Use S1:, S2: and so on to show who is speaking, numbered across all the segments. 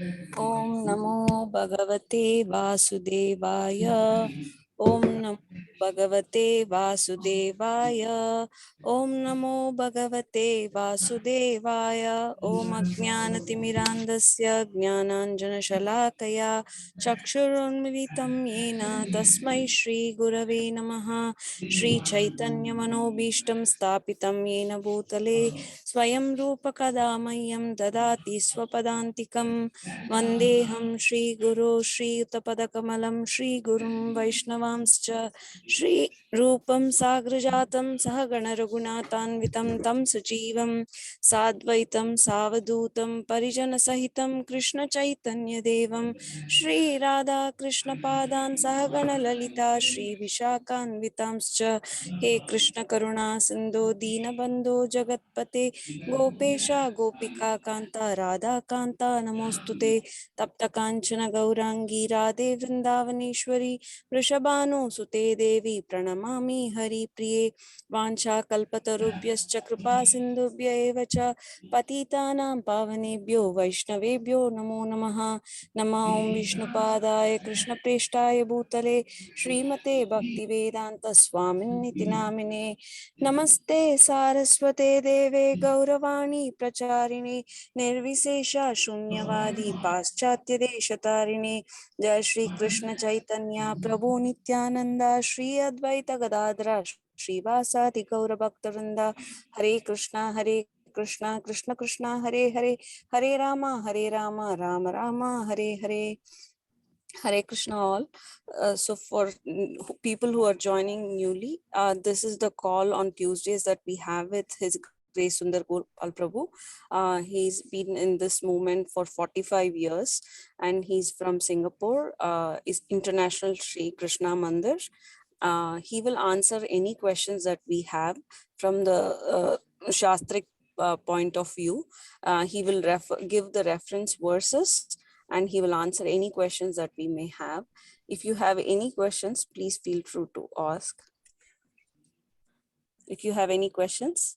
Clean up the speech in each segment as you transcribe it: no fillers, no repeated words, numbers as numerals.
S1: Om Namo Bhagavate Vasudevaya. Om Namo Bhagavate Vasudevaya. Om Namo Bhagavate Vasudevaya. Om Ajnanatimirandasya Jnananjana Shalakaya Chakshurunmilitam Yena Tasmai Shri Gurave Namaha. Shri Chaitanya Manobishtam Stapitam Yena Bhutale Swayam Rupa Kadamayyam Dadati Swapadantikam Vandeham Shri Guru Shri Utapadakammalam Shri Gurum Vaishnavamscha Shri Rupam Sagrajatam Sahagana Raghunatanvitam Tam Sajivam Sadvaitam Savadutam Parijana Sahitam Krishna Chaitanya Devam Shri Radha Krishna Padan Sahagana Lalita Shri Vishakhanvitamscha He Krishna Karuna Sindhu Deenabandhu Jagatpate Gopesha Gopika Kanta Radha Kanta Namostute तप्त कांचन गौरांगी राधे वृंदावनेश्वरी वृषभानु सुते देवी प्रणमामि हरिप्रिये वाञ्छाकल्पतरुभ्यश्च कृपा सिन्धुभ्य एव च पतितानां पावनेभ्यो वैष्णवेभ्यो नमो नमः नमः ॐ विष्णुपादाय कृष्णप्रेष्ठाय भूतले श्रीमते भक्तिवेदान्त स्वामिन्निति नामिने नमस्ते सारस्वते देवे गौरवाणी प्रचारिणे निर्विशेष शून्यवादी पाश्चात्य देशतारिणे जय श्री कृष्ण चैतन्य प्रभु नित्यानंद श्री अद्वैत गदाधर श्रीवासादि गौर भक्तवृंदा हरे Krishna Krishna Krishna Hare Hare Hare Ram Ram Ram Hare Hare. Hare Krishna all. So for people who are joining newly, this is the call on Tuesdays that we have with His Grace Sundar Gopal Prabhu. He's been in this movement for 45 years and he's from Singapore, is International Sri Krishna Mandir. He will answer any questions that we have from the Shastric point of view. He will give the reference verses and he will answer any questions that we may have. If you have any questions, please feel free to ask. If you have any questions.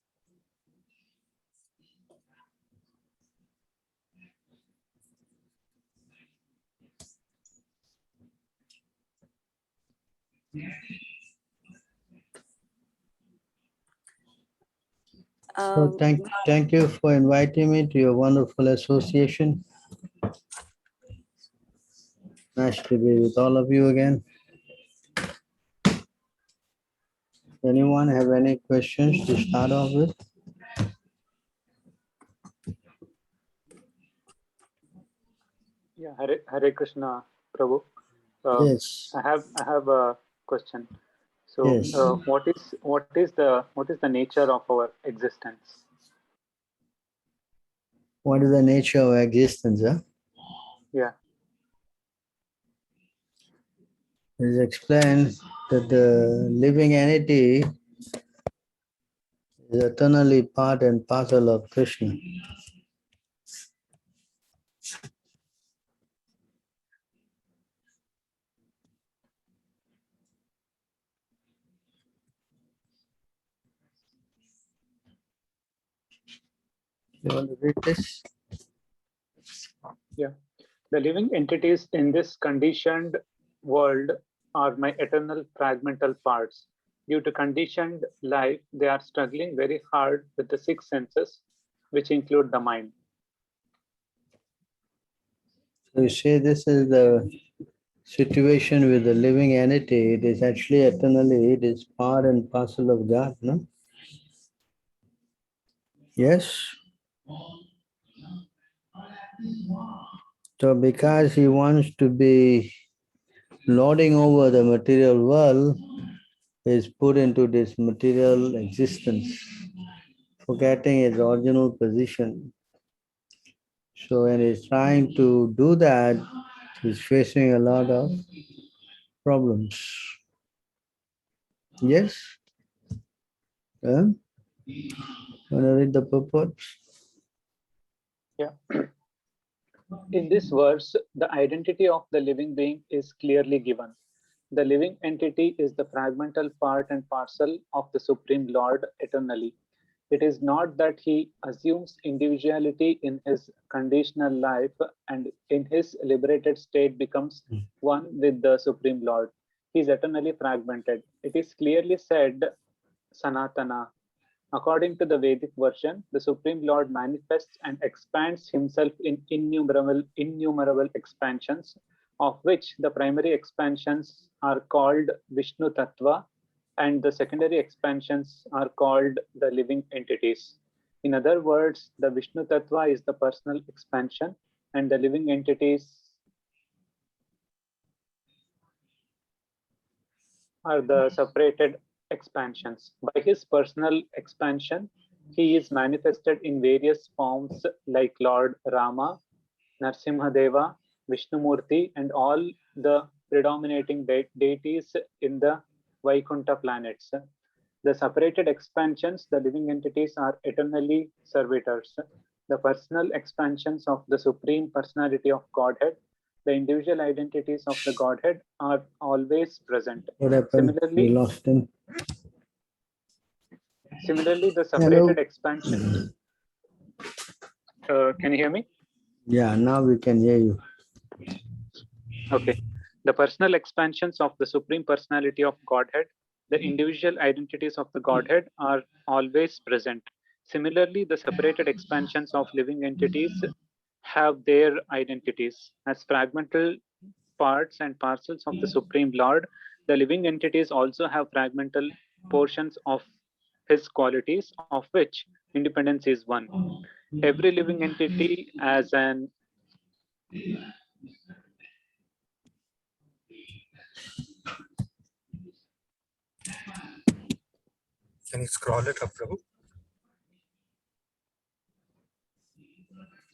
S2: So thank you for inviting me to your wonderful association. Nice to be with all of you again. Anyone have any questions to start off with?
S3: Yeah, Hare Krishna, Prabhu.
S2: Yes.
S3: I have a question. So,
S2: Yes.
S3: what is the nature of our existence?
S2: What is the nature of existence? Huh?
S3: Yeah.
S2: It is explained that the living entity is eternally part and parcel of Krishna. You want to read this?
S3: Yeah. The living entities in this conditioned world are my eternal fragmental parts. Due to conditioned life, they are struggling very hard with the six senses, which include the mind.
S2: So you say this is the situation with the living entity. It is actually eternally, it is part and parcel of God, no? Yes? So because he wants to be lording over the material world, he is put into this material existence, forgetting his original position. So when he's trying to do that, he's facing a lot of problems. Yes? Want to read the purport?
S3: Yeah. In this verse, the identity of the living being is clearly given. The living entity is the fragmental part and parcel of the Supreme Lord eternally. It is not that he assumes individuality in his conditional life and in his liberated state becomes one with the Supreme Lord. He is eternally fragmented. It is clearly said, Sanatana. According to the Vedic version, the Supreme Lord manifests and expands himself in innumerable expansions, of which the primary expansions are called Vishnu Tattva and the secondary expansions are called the living entities. In other words, the Vishnu Tattva is the personal expansion and the living entities are the separated expansions. By his personal expansion, he is manifested in various forms like Lord Rama, Narsimhadeva, Vishnumurti, and all the predominating deities in the Vaikuntha planets. The separated expansions, the living entities, are eternally servitors. The personal expansions of the Supreme Personality of Godhead, the individual identities of the Godhead are always present.
S2: What happened? We lost him.
S3: Similarly, the separated expansions. Can you hear me?
S2: Yeah, now we can hear you.
S3: Okay. The personal expansions of the Supreme Personality of Godhead, the individual identities of the Godhead are always present. Similarly, the separated expansions of living entities have their identities. As fragmental parts and parcels of the Supreme Lord, the living entities also have fragmental portions of his qualities, of which independence is one. Every living entity as an
S4: Can you scroll it up, Prabhu?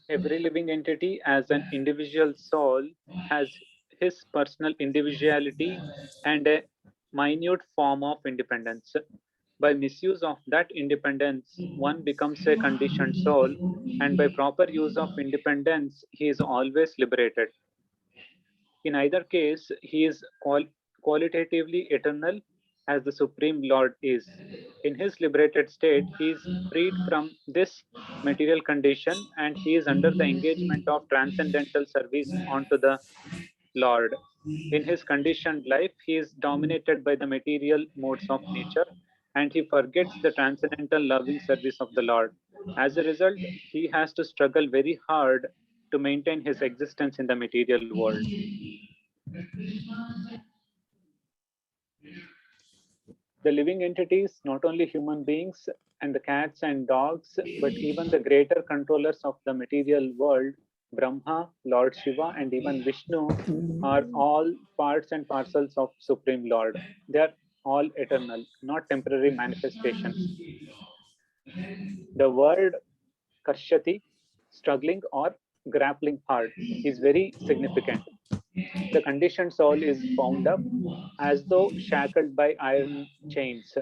S3: Every living entity as an individual soul has his personal individuality and a minute form of independence. By misuse of that independence, one becomes a conditioned soul, and by proper use of independence, he is always liberated. In either case, he is qualitatively eternal as the Supreme Lord is. In his liberated state, he is freed from this material condition and he is under the engagement of transcendental service onto the Lord. In his conditioned life, he is dominated by the material modes of nature and he forgets the transcendental loving service of the Lord. As a result, he has to struggle very hard to maintain his existence in the material world. The living entities, not only human beings and the cats and dogs, but even the greater controllers of the material world, Brahma, Lord Shiva, and even Vishnu, are all parts and parcels of Supreme Lord. They are all eternal, not temporary manifestations. The word Kashyati, struggling or grappling hard, is very significant. The conditioned soul is bound up as though shackled by iron chains.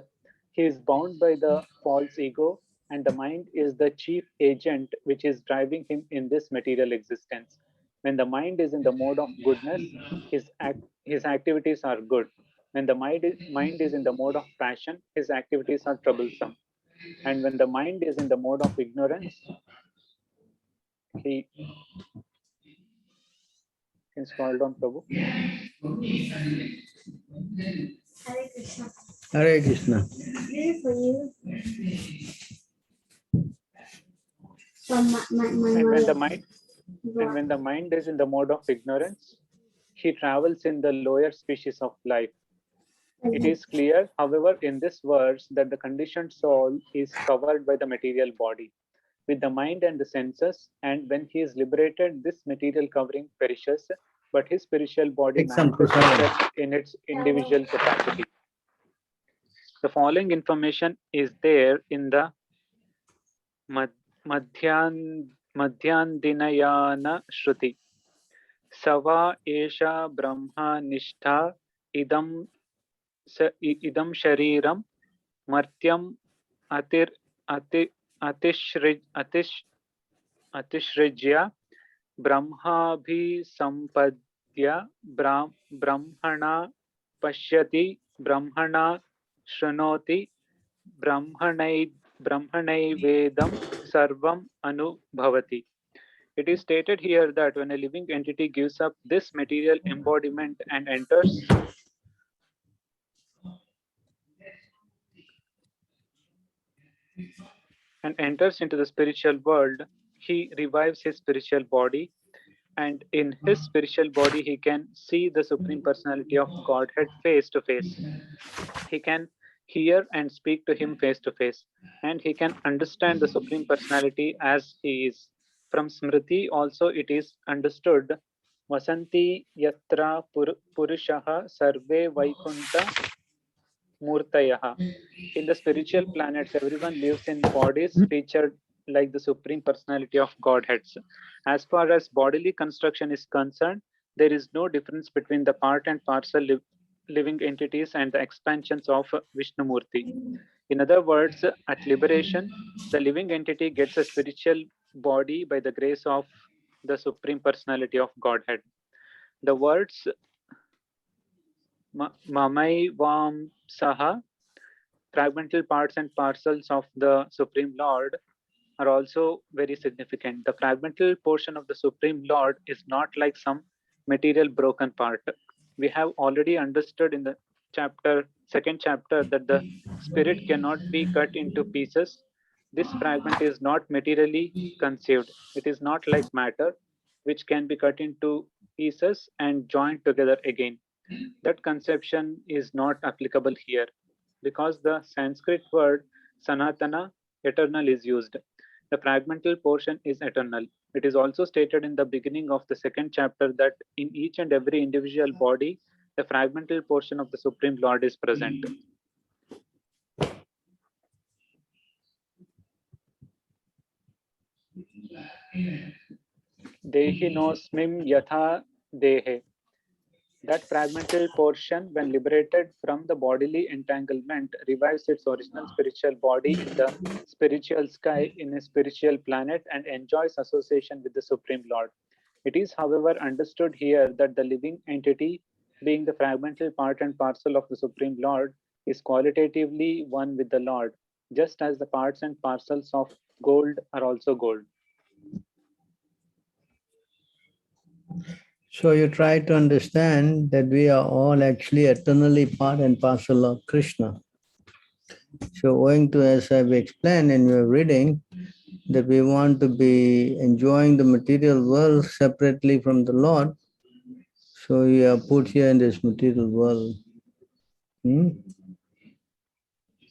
S3: He is bound by the false ego, and the mind is the chief agent which is driving him in this material existence. When the mind is in the mode of goodness, his activities are good. When the mind is in the mode of passion, his activities are troublesome. And when the mind is in the mode of ignorance, he can scroll down, Prabhu.
S1: Hare Krishna.
S2: Hare Krishna.
S1: Here for you.
S3: And when the mind is in the mode of ignorance, he travels in the lower species of life. It is clear, however, in this verse that the conditioned soul is covered by the material body with the mind and the senses, and when he is liberated, this material covering perishes, but his spiritual body manifests itself in its individual capacity. The following information is there in the Madhyandinayana Shruti. Sava Esha Brahma Nishtha idam Shariram Martyam Atishrijya Brahmabhi Sampadya Brahmana Pashyati Brahmana Shranoti Brahmanai Vedam Sarvam Anubhavati. It is stated here that when a living entity gives up this material embodiment and enters into the spiritual world, he revives his spiritual body, and in his spiritual body he can see the Supreme Personality of Godhead face to face. He can hear and speak to him face to face, and he can understand the Supreme Personality as he is. From Smriti also it is understood Vasanti Yatra Purushaha Sarve Vaikunta Murtayaha. In the spiritual planets, everyone lives in bodies featured like the Supreme Personality of Godheads. As far as bodily construction is concerned, there is no difference between the part and parcel living entities and the expansions of Vishnumurti. In other words, at liberation, the living entity gets a spiritual body by the grace of the Supreme Personality of Godhead. The words Mamai Vam Saha, fragmental parts and parcels of the Supreme Lord, are also very significant. The fragmental portion of the Supreme Lord is not like some material broken part. We have already understood in the second chapter, that the spirit cannot be cut into pieces. This fragment is not materially conceived. It is not like matter, which can be cut into pieces and joined together again. That conception is not applicable here because the Sanskrit word Sanatana, eternal, is used. The fragmental portion is eternal. It is also stated in the beginning of the second chapter that in each and every individual body, the fragmental portion of the Supreme Lord is present. Dehinosmim yatha dehe. That fragmental portion, when liberated from the bodily entanglement, revives its original spiritual body in the spiritual sky, in a spiritual planet, and enjoys association with the Supreme Lord. It is, however, understood here that the living entity, being the fragmental part and parcel of the Supreme Lord, is qualitatively one with the Lord, just as the parts and parcels of gold are also gold.
S2: So you try to understand that we are all actually eternally part and parcel of Krishna. So owing to, as I've explained in your reading, that we want to be enjoying the material world separately from the Lord, so we are put here in this material world.
S3: So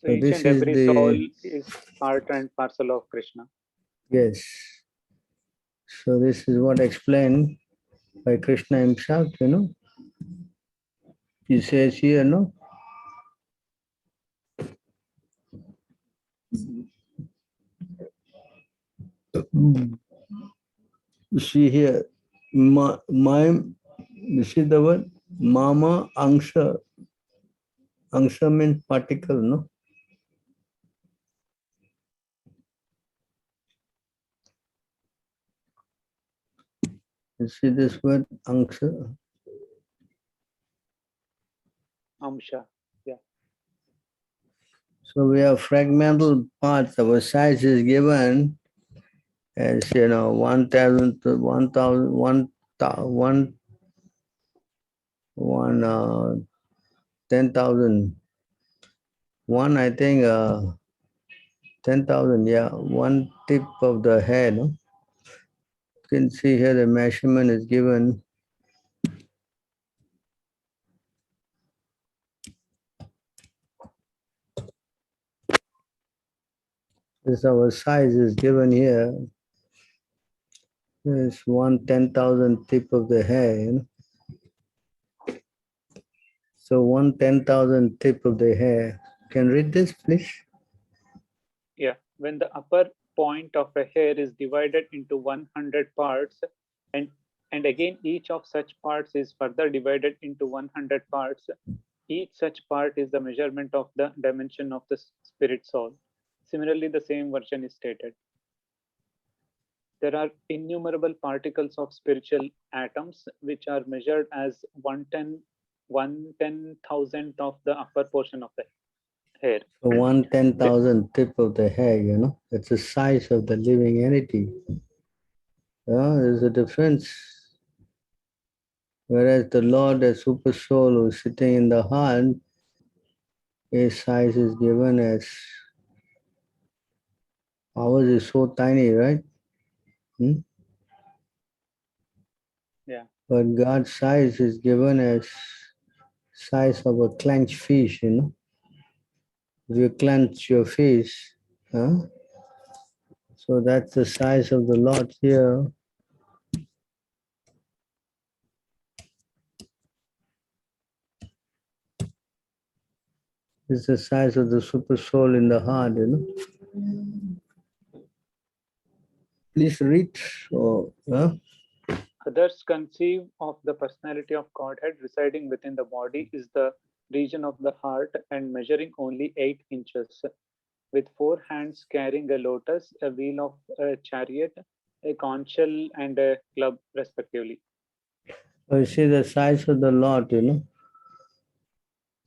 S3: each and every soul is part and parcel of Krishna.
S2: Yes. So this is what explained by Krishna himself, He says here, no? You see here, you see the word? Mama Angsha. Angsha means particle, no? You see this word, Angsha?
S3: Amsha, yeah.
S2: So we have fragmental parts. Our size is given as, 1,000 to 1,000, 10,000. One, I think, 10,000, yeah. One tip of the hair, no? You can see here the measurement is given. This our size is given here. It's 1/10,000 tip of the hair. So 1/10,000 tip of the hair. Can you read this, please?
S3: Yeah, when the upper point of a hair is divided into 100 parts, and again each of such parts is further divided into 100 parts, each such part is the measurement of the dimension of the spirit soul. Similarly, the same version is stated. There are innumerable particles of spiritual atoms which are measured as 1/10,000th of the upper portion of the hair. hair.
S2: So 1/10,000th tip of the hair, you know, that's the size of the living entity. Yeah, there's a difference. Whereas the Lord, the super soul who is sitting in the heart, his size is given as ours is so tiny, right? Hmm?
S3: Yeah.
S2: But God's size is given as size of a clenched fish, you know. If you clench your fish, huh? So that's the size of the Lord here. It's the size of the super soul in the heart, you know. Please read. Oh, huh?
S3: Others conceive of the personality of Godhead residing within the body is the region of the heart and measuring only 8 inches, with 4 hands carrying a lotus, a wheel of a chariot, a conch shell, and a club, respectively.
S2: So you see the size of the Lord, you know.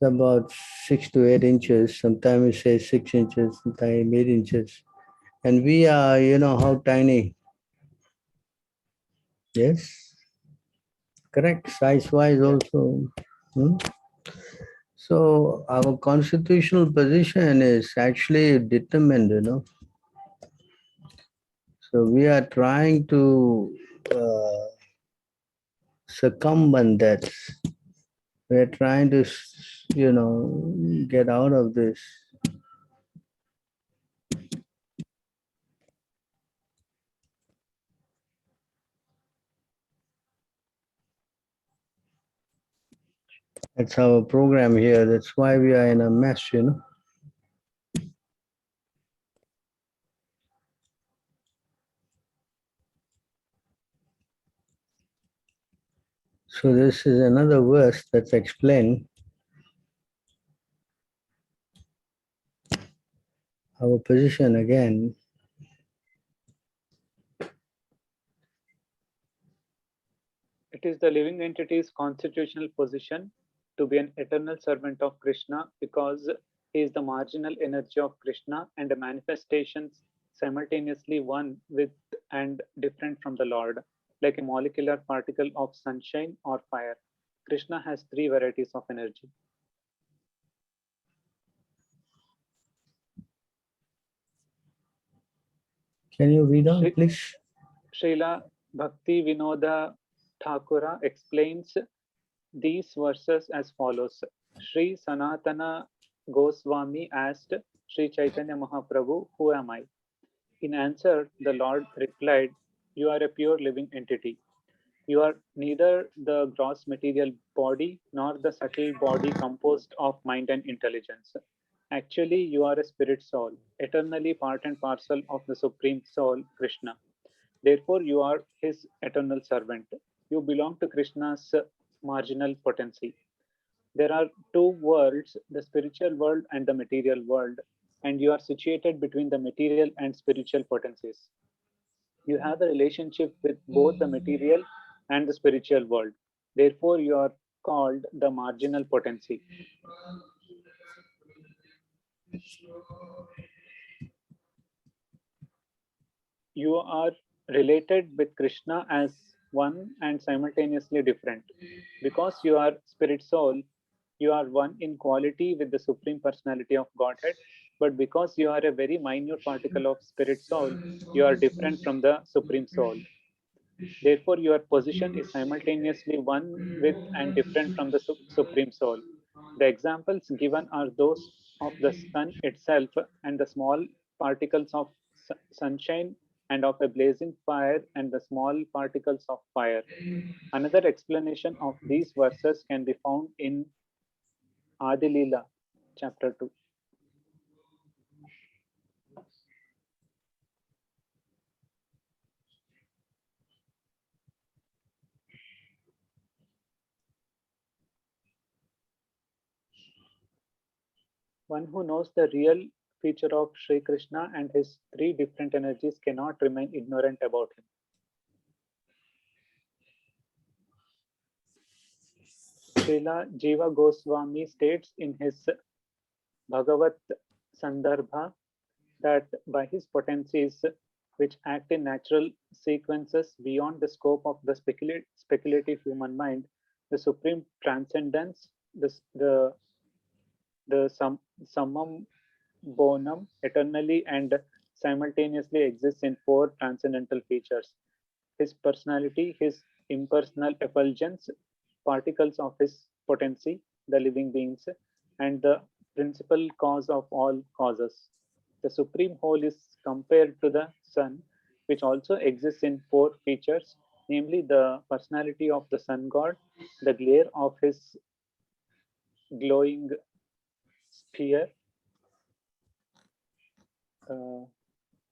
S2: It's about 6 to 8 inches. Sometimes we say 6 inches, sometimes 8 inches. And we are, you know, how tiny. Yes, correct. Size wise
S3: Yeah.
S2: also. Hmm? So our constitutional position is actually determined, you know. So we are trying to circumvent that. We are trying to, you know, get out of this. That's our program here. That's why we are in a mess, you know. So this is another verse that's explained our position again.
S3: It is the living entity's constitutional position to be an eternal servant of Krishna because he is the marginal energy of Krishna and the manifestations simultaneously one with and different from the Lord, like a molecular particle of sunshine or fire. Krishna has 3 varieties of energy.
S2: Can you read on,
S3: Shri,
S2: please?
S3: Srila Bhakti Vinoda Thakura explains these verses as follows. Sri Sanatana Goswami asked Sri Chaitanya Mahaprabhu, "Who am I?" In answer, the Lord replied, "You are a pure living entity. You are neither the gross material body nor the subtle body composed of mind and intelligence. Actually, you are a spirit soul, eternally part and parcel of the Supreme Soul, Krishna. Therefore, you are his eternal servant. You belong to Krishna's marginal potency. There are 2 worlds, the spiritual world and the material world, and you are situated between the material and spiritual potencies. You have a relationship with both the material and the spiritual world. Therefore, you are called the marginal potency. You are related with Krishna as one and simultaneously different. Because you are spirit soul, you are one in quality with the Supreme Personality of Godhead. But because you are a very minute particle of spirit soul, you are different from the Supreme Soul. Therefore, your position is simultaneously one with and different from the Supreme Soul. The examples given are those of the sun itself and the small particles of sunshine and of a blazing fire and the small particles of fire. Another explanation of these verses can be found in Adilila, chapter 2. One who knows the real feature of Sri Krishna and his 3 different energies cannot remain ignorant about him. Srila Jiva Goswami states in his Bhagavat Sandarbha that by his potencies, which act in natural sequences beyond the scope of the speculative human mind, the supreme transcendence, the summum bonum eternally and simultaneously exists in four transcendental features: his personality, his impersonal effulgence, particles of his potency, the living beings, and the principal cause of all causes. The supreme whole is compared to the sun, which also exists in four features, namely the personality of the sun god, the glare of his glowing sphere. I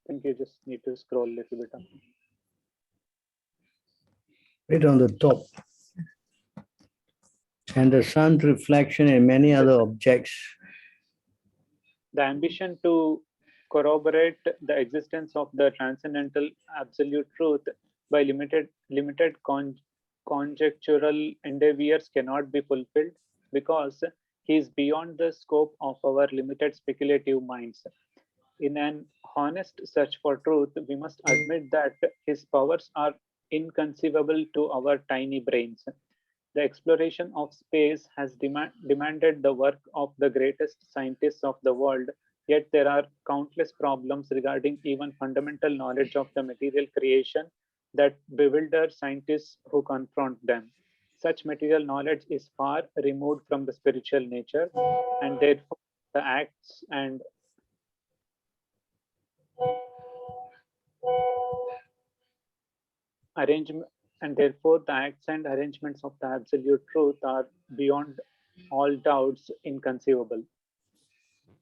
S3: think you just need to scroll a little bit up.
S2: Right on the top. And the sun's reflection and many other objects.
S3: The ambition to corroborate the existence of the transcendental absolute truth by limited conjectural endeavors cannot be fulfilled because he is beyond the scope of our limited speculative minds. In an honest search for truth, we must admit that his powers are inconceivable to our tiny brains. The exploration of space has demanded the work of the greatest scientists of the world, yet there are countless problems regarding even fundamental knowledge of the material creation that bewilder scientists who confront them. Such material knowledge is far removed from the spiritual nature, and therefore the acts and arrangement and therefore the acts and arrangements of the absolute truth are beyond all doubts inconceivable.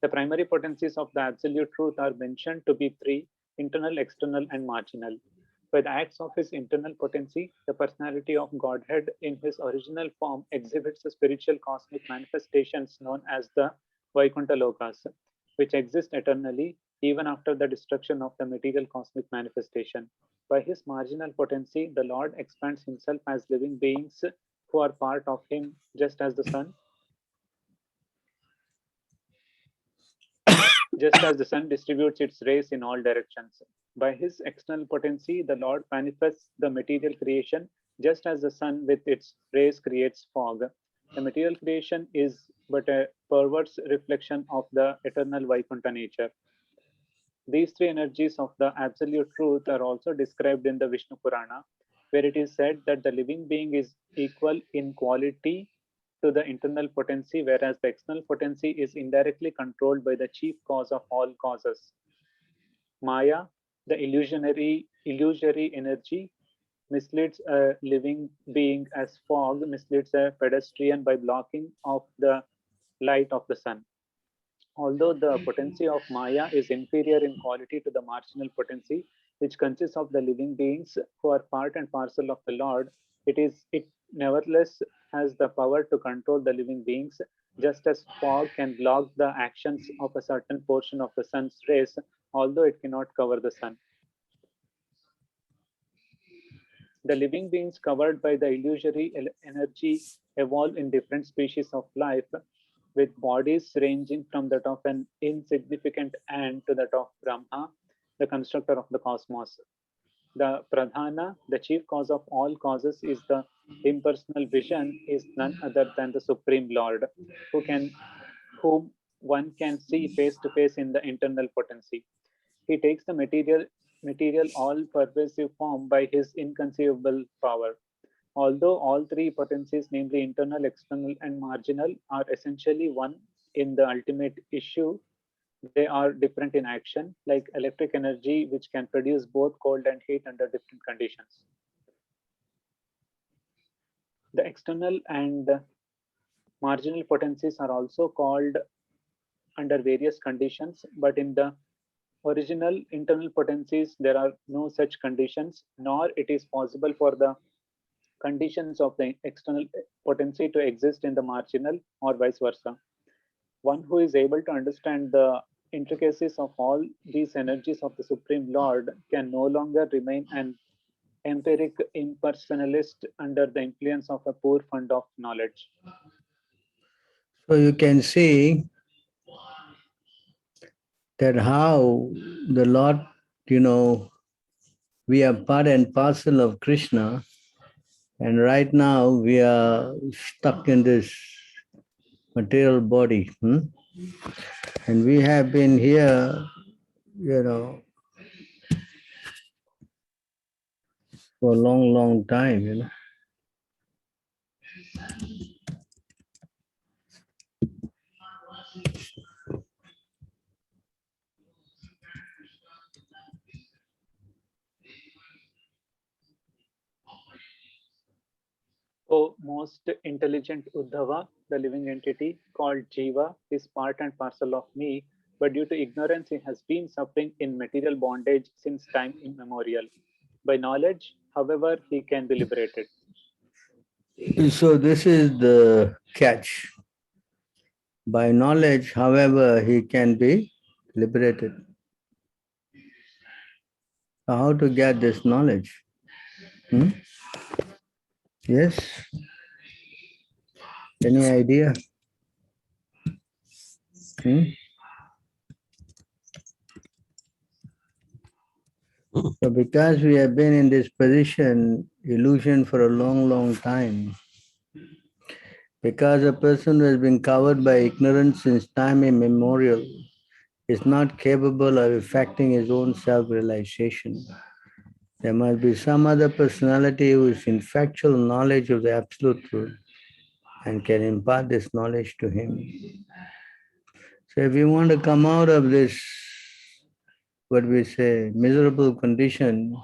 S3: The primary potencies of the absolute truth are mentioned to be three: internal, external, and marginal. By the acts of his internal potency, the personality of Godhead in his original form exhibits the spiritual cosmic manifestations known as the Vaikuntha Lokas, which exist eternally even after the destruction of the material cosmic manifestation. By his marginal potency, the Lord expands himself as living beings who are part of him, just as the sun distributes its rays in all directions. By his external potency, the Lord manifests the material creation just as the sun with its rays creates fog. The material creation is but a perverse reflection of the eternal Vaikuntha nature. These three energies of the absolute truth are also described in the Vishnu Purana, where it is said that the living being is equal in quality to the internal potency, whereas the external potency is indirectly controlled by the chief cause of all causes. Maya, the illusory energy, misleads a living being as fog misleads a pedestrian by blocking off the light of the sun. Although the potency of Maya is inferior in quality to the marginal potency, which consists of the living beings who are part and parcel of the Lord, it nevertheless has the power to control the living beings, just as fog can block the actions of a certain portion of the sun's rays, although it cannot cover the sun. The living beings covered by the illusory energy evolve in different species of life, with bodies ranging from that of an insignificant ant to that of Brahma, the constructor of the cosmos. The Pradhana, the chief cause of all causes, is the impersonal vision, is none other than the Supreme Lord, whom one can see face to face in the internal potency. He takes the material all-pervasive form by his inconceivable power. Although all three potencies, namely internal, external, and marginal, are essentially one in the ultimate issue, they are different in action, like electric energy, which can produce both cold and heat under different conditions. The external and marginal potencies are also called under various conditions, but in the original internal potencies, there are no such conditions, nor it is possible for the conditions of the external potency to exist in the marginal or vice versa. One who is able to understand the intricacies of all these energies of the Supreme Lord can no longer remain an empiric impersonalist under the influence of a poor fund of knowledge.
S2: So you can see that how the Lord, we are part and parcel of Krishna, and right now we are stuck in this material body. And we have been here, for a long, long time.
S3: O most intelligent Uddhava, the living entity called Jiva is part and parcel of me, but due to ignorance he has been suffering in material bondage since time immemorial. By knowledge, however, he can be liberated.
S2: So this is the catch. By knowledge, however, he can be liberated. How to get this knowledge? Yes? Any idea? So because we have been in this position, illusion for a long, long time, because a person who has been covered by ignorance since time immemorial is not capable of effecting his own self-realization. There must be some other personality who is in factual knowledge of the absolute truth and can impart this knowledge to him. So if you want to come out of this, what we say, miserable condition,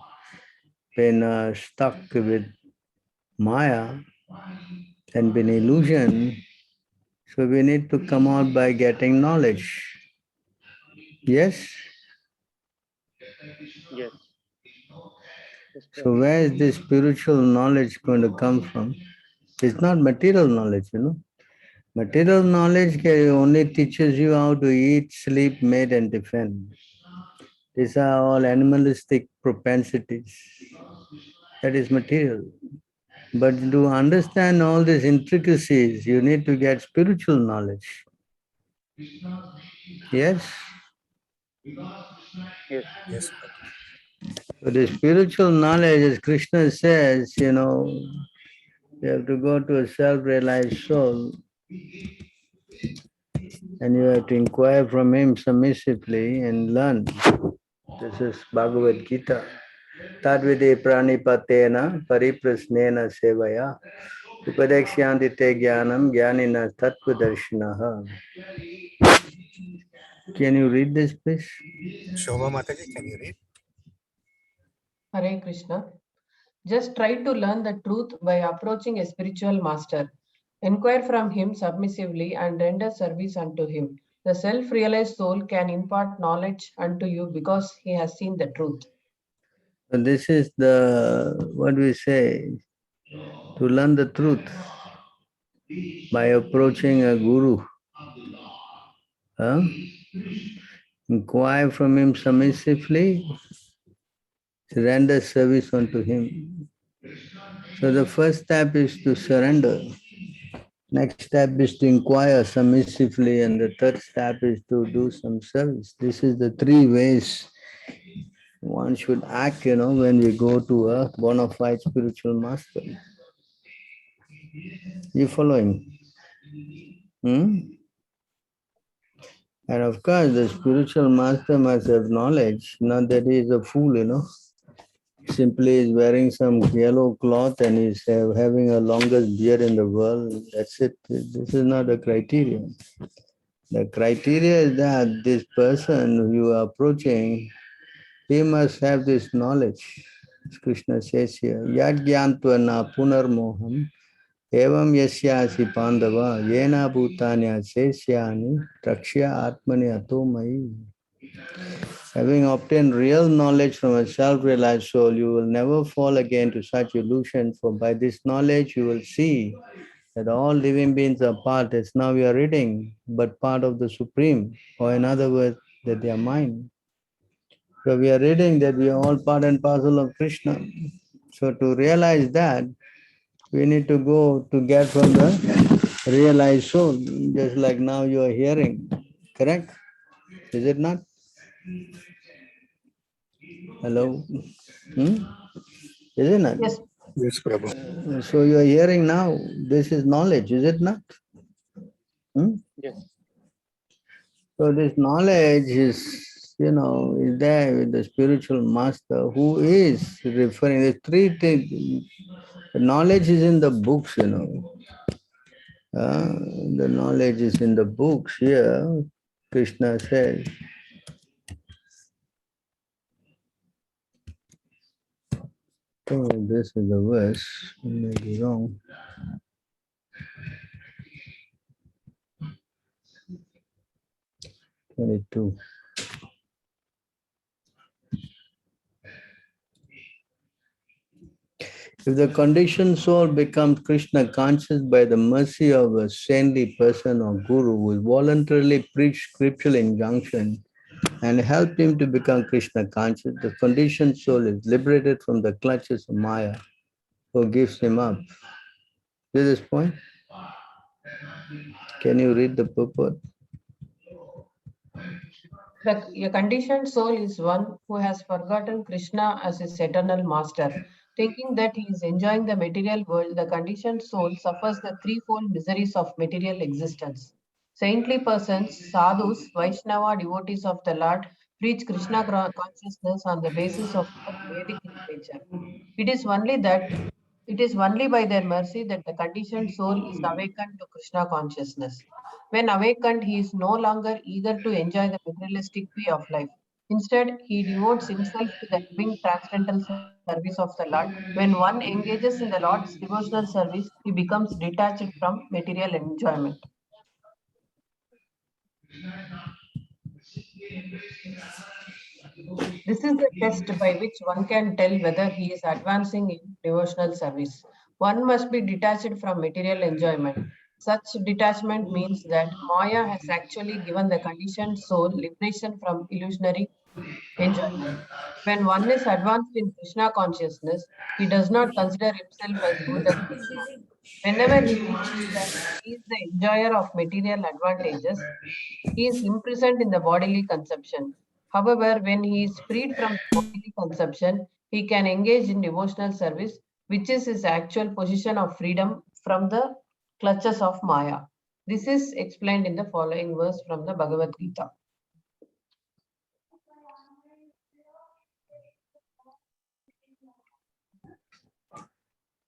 S2: been stuck with Maya and been illusion, so we need to come out by getting knowledge. Yes?
S3: Yes.
S2: So where is this spiritual knowledge going to come from? It's not material knowledge, Material knowledge only teaches you how to eat, sleep, mate, and defend. These are all animalistic propensities. That is material. But to understand all these intricacies, you need to get spiritual knowledge. Yes?
S3: Yes.
S4: Yes, Prabhu.
S2: So the spiritual knowledge, as Krishna says, you have to go to a self-realized soul and you have to inquire from him submissively and learn. This is Bhagavad Gita. Tadvide pranipatena pariprasnena sevaya upadekshyanti te jnanam jnanina tattvadarshinaha. Can you read this, please?
S4: Shobha Mataji, can you read?
S5: Hare Krishna. Just try to learn the truth by approaching a spiritual master. Inquire from him submissively and render service unto him. The self-realized soul can impart knowledge unto you because he has seen the truth.
S2: So this is the, what we say, to learn the truth by approaching a guru. Inquire from him submissively, render service unto him. So the first step is to surrender. Next step is to inquire submissively, and the third step is to do some service. This is the three ways one should act, when we go to a bona fide spiritual master. You following? And of course, the spiritual master must have knowledge, not that he is a fool, Simply is wearing some yellow cloth and is having a longest beard in the world. That's it. This is not the criteria. The criteria is that this person who you are approaching, he must have this knowledge. As Krishna says here, Yad Gyantva punar moham evam yasyasi pandava yena bhutanya sesyani trakshya atmani ato mai. Having obtained real knowledge from a self-realized soul, you will never fall again to such illusion, for by this knowledge you will see that all living beings are part, as now we are reading, but part of the Supreme, or in other words, that they are mine. So we are reading that we are all part and parcel of Krishna. So to realize that, we need to go to get from the realized soul, just like now you are hearing. Correct? Is it not? Hello? Isn't it?
S5: Yes,
S4: Yes, Prabhu.
S2: So you are hearing now, this is knowledge, is it not?
S3: Yes.
S2: So this knowledge is, is there with the spiritual master who is referring, the three things. The knowledge is in the books. The knowledge is in the books here. Krishna says, oh, this is the verse, I may be wrong. 22. If the conditioned soul becomes Krishna conscious by the mercy of a saintly person or guru who voluntarily preach scriptural injunction and help him to become Krishna conscious, the conditioned soul is liberated from the clutches of Maya, who gives him up. This is point. Can you read the purport?
S5: a conditioned soul is one who has forgotten Krishna as his eternal master. Thinking that he is enjoying the material world, the conditioned soul suffers the threefold miseries of material existence. Saintly persons, sadhus, Vaishnava devotees of the Lord, preach Krishna consciousness on the basis of their Vedic literature. It is only by their mercy that the conditioned soul is awakened to Krishna consciousness. When awakened, he is no longer eager to enjoy the materialistic way of life. Instead, he devotes himself to the loving transcendental service of the Lord. When one engages in the Lord's devotional service, he becomes detached from material enjoyment. This is the test by which one can tell whether he is advancing in devotional service. One must be detached from material enjoyment. Such detachment means that Maya has actually given the conditioned soul liberation from illusionary enjoyment. When one is advanced in Krishna consciousness, he does not consider himself as good as Krishna. Whenever he believes that he is the enjoyer of material advantages, he is imprisoned in the bodily conception. However, when he is freed from the bodily conception, he can engage in devotional service, which is his actual position of freedom from the clutches of Maya. This is explained in the following verse from the Bhagavad Gita.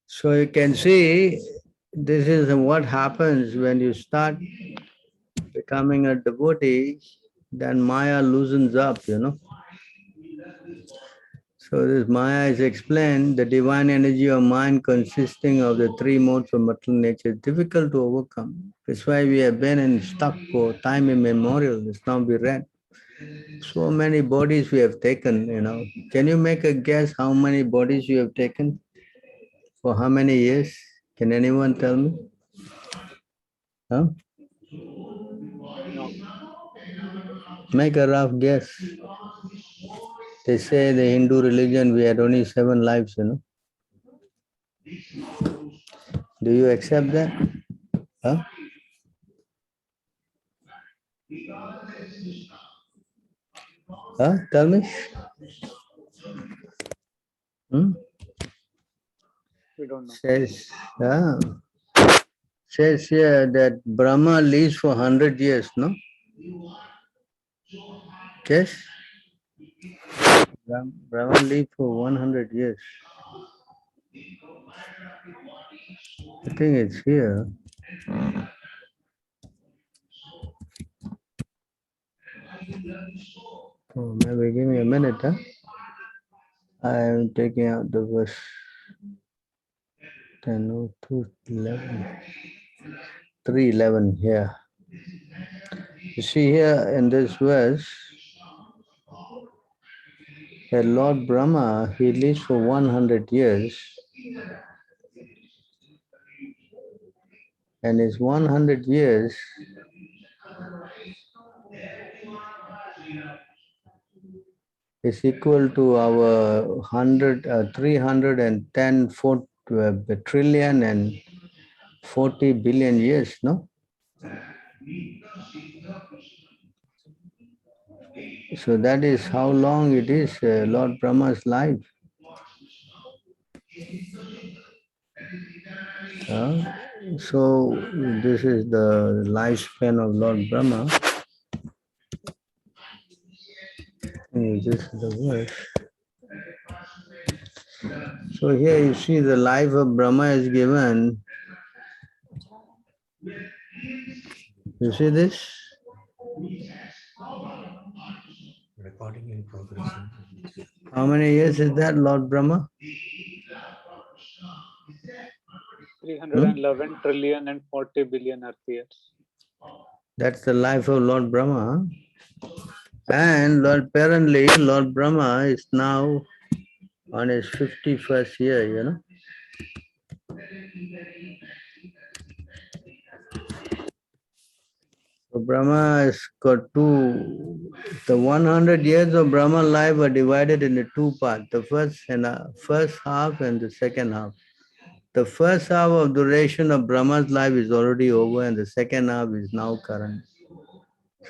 S2: So you can see, this is what happens when you start becoming a devotee, then Maya loosens up. So this Maya is explained, the divine energy of mind consisting of the three modes of material nature is difficult to overcome. That's why we have been stuck for time immemorial. It's now be read. So many bodies we have taken. Can you make a guess how many bodies you have taken? For how many years? Can anyone tell me? Huh?
S3: No.
S2: Make a rough guess. They say the Hindu religion, we had only 7 lives. Do you accept that? Huh? Huh? Tell me.
S3: We don't know.
S2: Says here that Brahma lives for 100 years, no? Yes? Brahma lived for 100 years. I think it's here. Oh, maybe give me a minute, huh? I am taking out the verse 10, 2, 11, 3:11 here. You see here in this verse, that Lord Brahma, he lives for 100 years, and his 100 years is equal to our 310 trillion and 40 billion years, no? So that is how long it is, Lord Brahma's life. So this is the lifespan of Lord Brahma. This is the verse. So here you see the life of Brahma is given. You see this?
S4: Recording in progress.
S2: How many years is that, Lord Brahma?
S3: 311 trillion and 40 billion Earth years.
S2: That's the life of Lord Brahma. And apparently Lord Brahma is now on his 51st year, you know. So Brahma has got the 100 years of Brahma life are divided into two parts, the first half and the second half. The first half of duration of Brahma's life is already over and the second half is now current.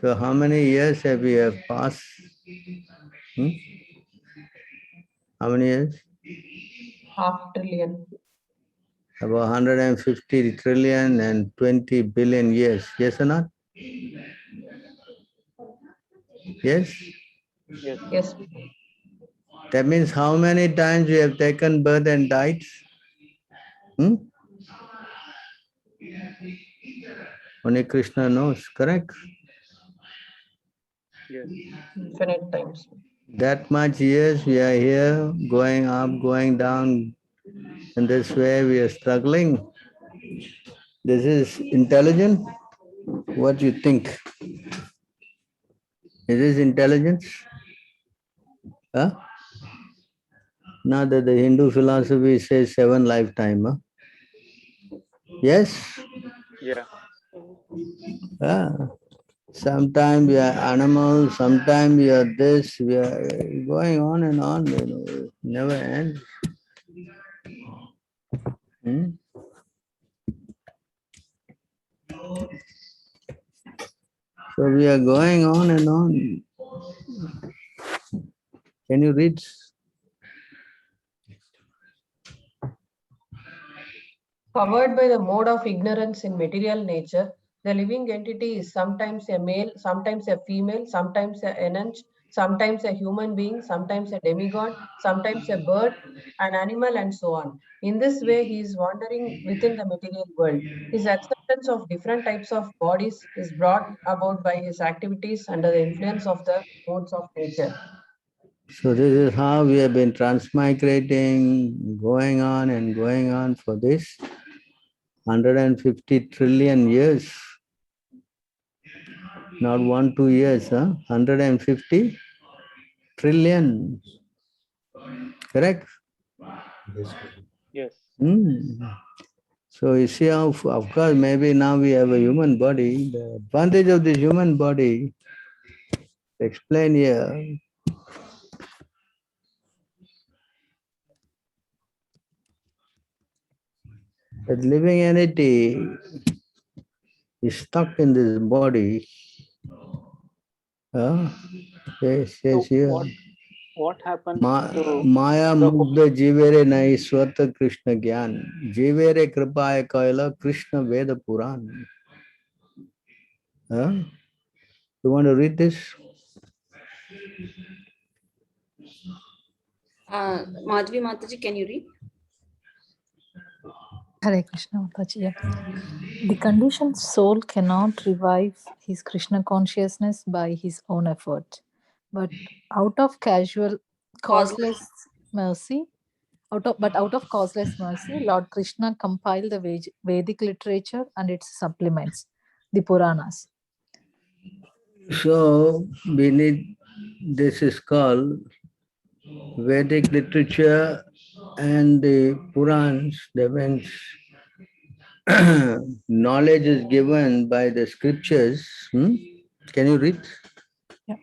S2: So how many years have we have passed? How many years?
S5: Half trillion.
S2: About 150 trillion and 20 billion years. Yes or not? Yes?
S3: Yes.
S5: Yes.
S2: That means how many times we have taken birth and died? Only Krishna knows, correct?
S3: Yes.
S5: Infinite times.
S2: That much years we are here, going up, going down. In this way we are struggling. This is intelligent? What do you think? Is this intelligence? Huh? Now that the Hindu philosophy says 7 lifetime. Huh? Yes?
S3: Yeah.
S2: Sometimes we are animals, sometimes we are this, we are going on and on, you know, it never ends. So we are going on and on. Can you read?
S5: Covered by the mode of ignorance in material nature, the living entity is sometimes a male, sometimes a female, sometimes an enanche, sometimes a human being, sometimes a demigod, sometimes a bird, an animal, and so on. In this way, he is wandering within the material world. His acceptance of different types of bodies is brought about by his activities under the influence of the modes of nature.
S2: So this is how we have been transmigrating, going on and going on for this 150 trillion years. Not 1, 2 years, 150 trillion. Correct?
S3: Yes.
S2: So you see how, of course, maybe now we have a human body. The advantage of this human body, explain here, that living entity is stuck in this body. Says
S3: So
S2: here.
S3: what happens to
S2: Maya
S3: the
S2: Mugda Jivere Nai Swata Krishna Gyan. Jivere Kripaya Kaila Krishna Veda Purana. You want to read this?
S1: Madhvi Mataji, can you read?
S6: Hare Krishna Mataji. Yeah. The conditioned soul cannot revive his Krishna consciousness by his own effort, but out of causeless mercy, out of causeless mercy, Lord Krishna compiled the Vedic literature and its supplements, the Puranas.
S2: So we need, this is called Vedic literature and the Puranas. That means knowledge is given by the scriptures. Can you read?
S6: Yeah.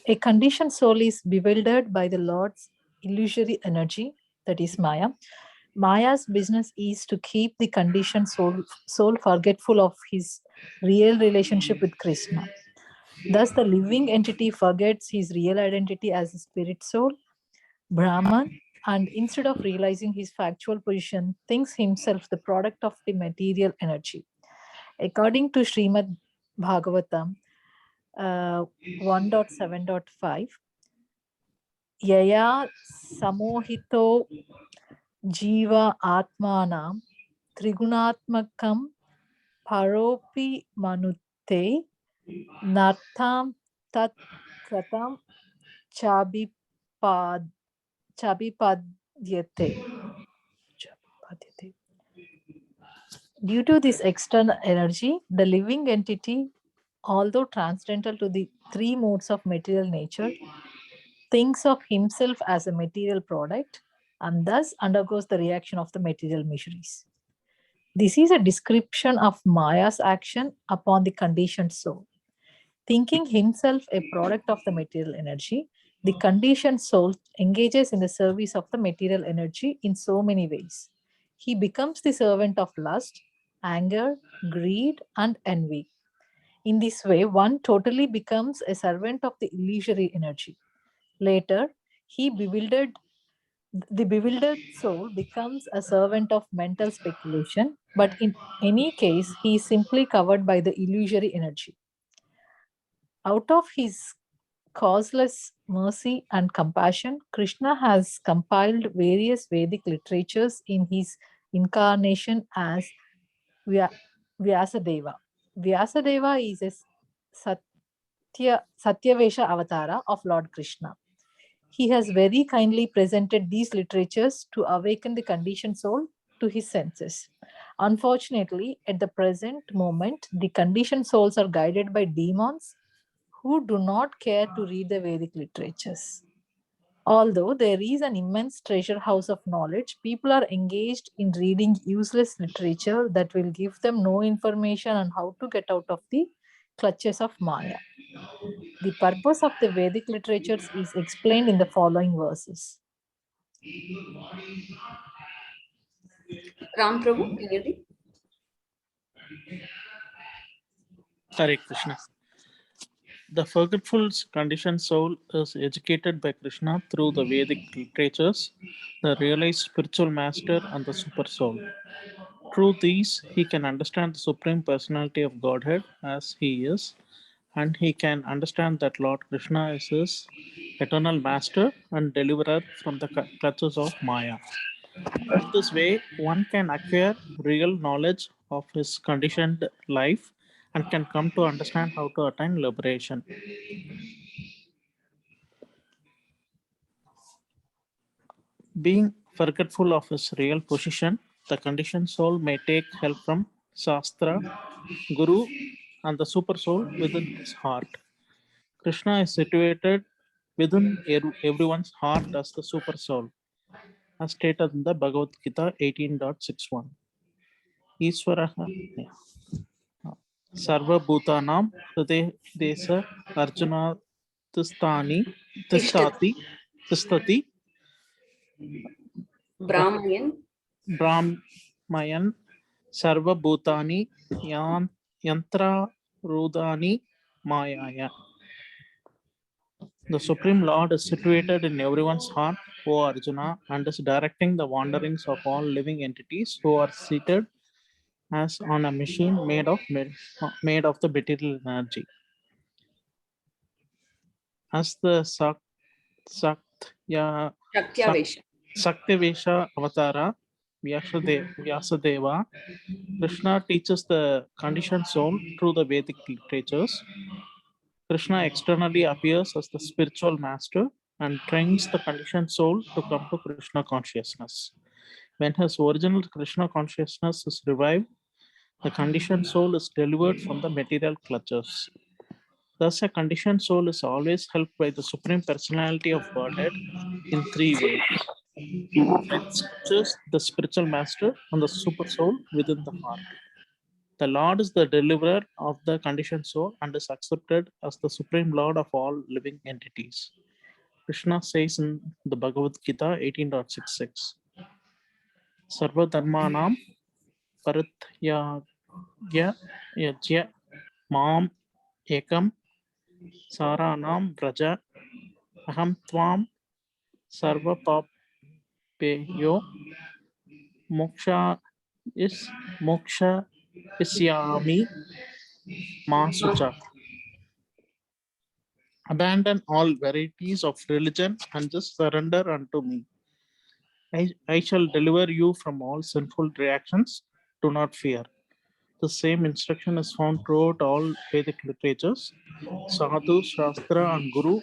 S6: A conditioned soul is bewildered by the Lord's illusory energy, that is Maya. Maya's business is to keep the conditioned soul forgetful of his real relationship with Krishna. Thus, the living entity forgets his real identity as a spirit soul, Brahman, and instead of realizing his factual position, thinks himself the product of the material energy. According to Srimad Bhagavatam 1.7.5, Yaya Samohito Jiva Atmanam Trigunatmakam Paropi Manute Nartham Tat Kratam Chabipadyate. Due to this external energy, the living entity, although transcendental to the three modes of material nature, thinks of himself as a material product and thus undergoes the reaction of the material miseries. This is a description of Maya's action upon the conditioned soul. Thinking himself a product of the material energy, the conditioned soul engages in the service of the material energy in so many ways. He becomes the servant of lust, anger, greed, and envy. In this way, one totally becomes a servant of the illusory energy. Later, the bewildered soul becomes a servant of mental speculation, but in any case, he is simply covered by the illusory energy. Out of his causeless mercy and compassion, Krishna has compiled various Vedic literatures in his incarnation as Vyasadeva. Vyasadeva is a Satyavesha avatara of Lord Krishna. He has very kindly presented these literatures to awaken the conditioned soul to his senses. Unfortunately, at the present moment, the conditioned souls are guided by demons who do not care to read the Vedic literatures. Although there is an immense treasure house of knowledge, people are engaged in reading useless literature that will give them no information on how to get out of the clutches of Maya. The purpose of the Vedic literatures is explained in the following verses.
S1: Ram Prabhu, can you read?
S7: Hare Krishna. The forgetful conditioned soul is educated by Krishna through the Vedic literatures, the realized spiritual master, and the super soul. Through these, he can understand the Supreme Personality of Godhead as he is, and he can understand that Lord Krishna is his eternal master and deliverer from the clutches of Maya. In this way, one can acquire real knowledge of his conditioned life and can come to understand how to attain liberation. Being forgetful of his real position, the conditioned soul may take help from Shastra, Guru, and the super soul within his heart. Krishna is situated within everyone's heart as the super soul, as stated in the Bhagavad Gita 18.61. Ishwaraha Sarva Bhutanam Hridesa Arjuna Tishtati
S1: Brahmayan.
S7: Brahmayan Sarva Bhutani Yantra Rudani Mayaya. The Supreme Lord is situated in everyone's heart, O Arjuna, and is directing the wanderings of all living entities who are seated as on a machine made of the material energy. As the Saktavesha Avatara Vyasadeva, Krishna teaches the conditioned soul through the Vedic literatures. Krishna externally appears as the spiritual master and trains the conditioned soul to come to Krishna consciousness. When his original Krishna consciousness is revived, the conditioned soul is delivered from the material clutches. Thus, a conditioned soul is always helped by the Supreme Personality of Godhead in three ways: by the scriptures, the spiritual master, and the super soul within the heart. The Lord is the deliverer of the conditioned soul and is accepted as the Supreme Lord of all living entities. Krishna says in the Bhagavad Gita 18.66, Sarva Dharmanam Paratyagya Yajya Mam Ekam Saranam Vraja Aham Tvam Sarva Papeyo Moksha Isyami Masucha. Abandon all varieties of religion and just surrender unto me. I shall deliver you from all sinful reactions. Do not fear. The same instruction is found throughout all Vedic literatures. Sadhu, Shastra, and Guru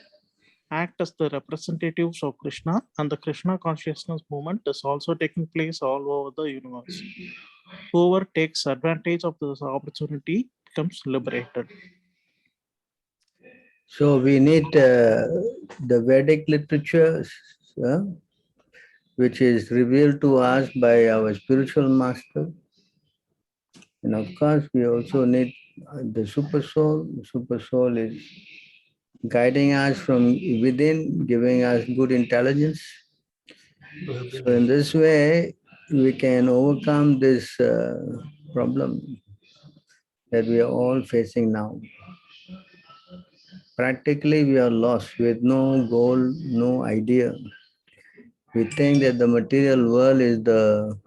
S7: act as the representatives of Krishna, and the Krishna consciousness movement is also taking place all over the universe. Whoever takes advantage of this opportunity becomes liberated.
S2: So we need the Vedic literature, which is revealed to us by our spiritual master. And of course, we also need the super soul. The super soul is guiding us from within, giving us good intelligence. So in this way, we can overcome this problem that we are all facing now. Practically, we are lost with no goal, no idea. We think that the material world is the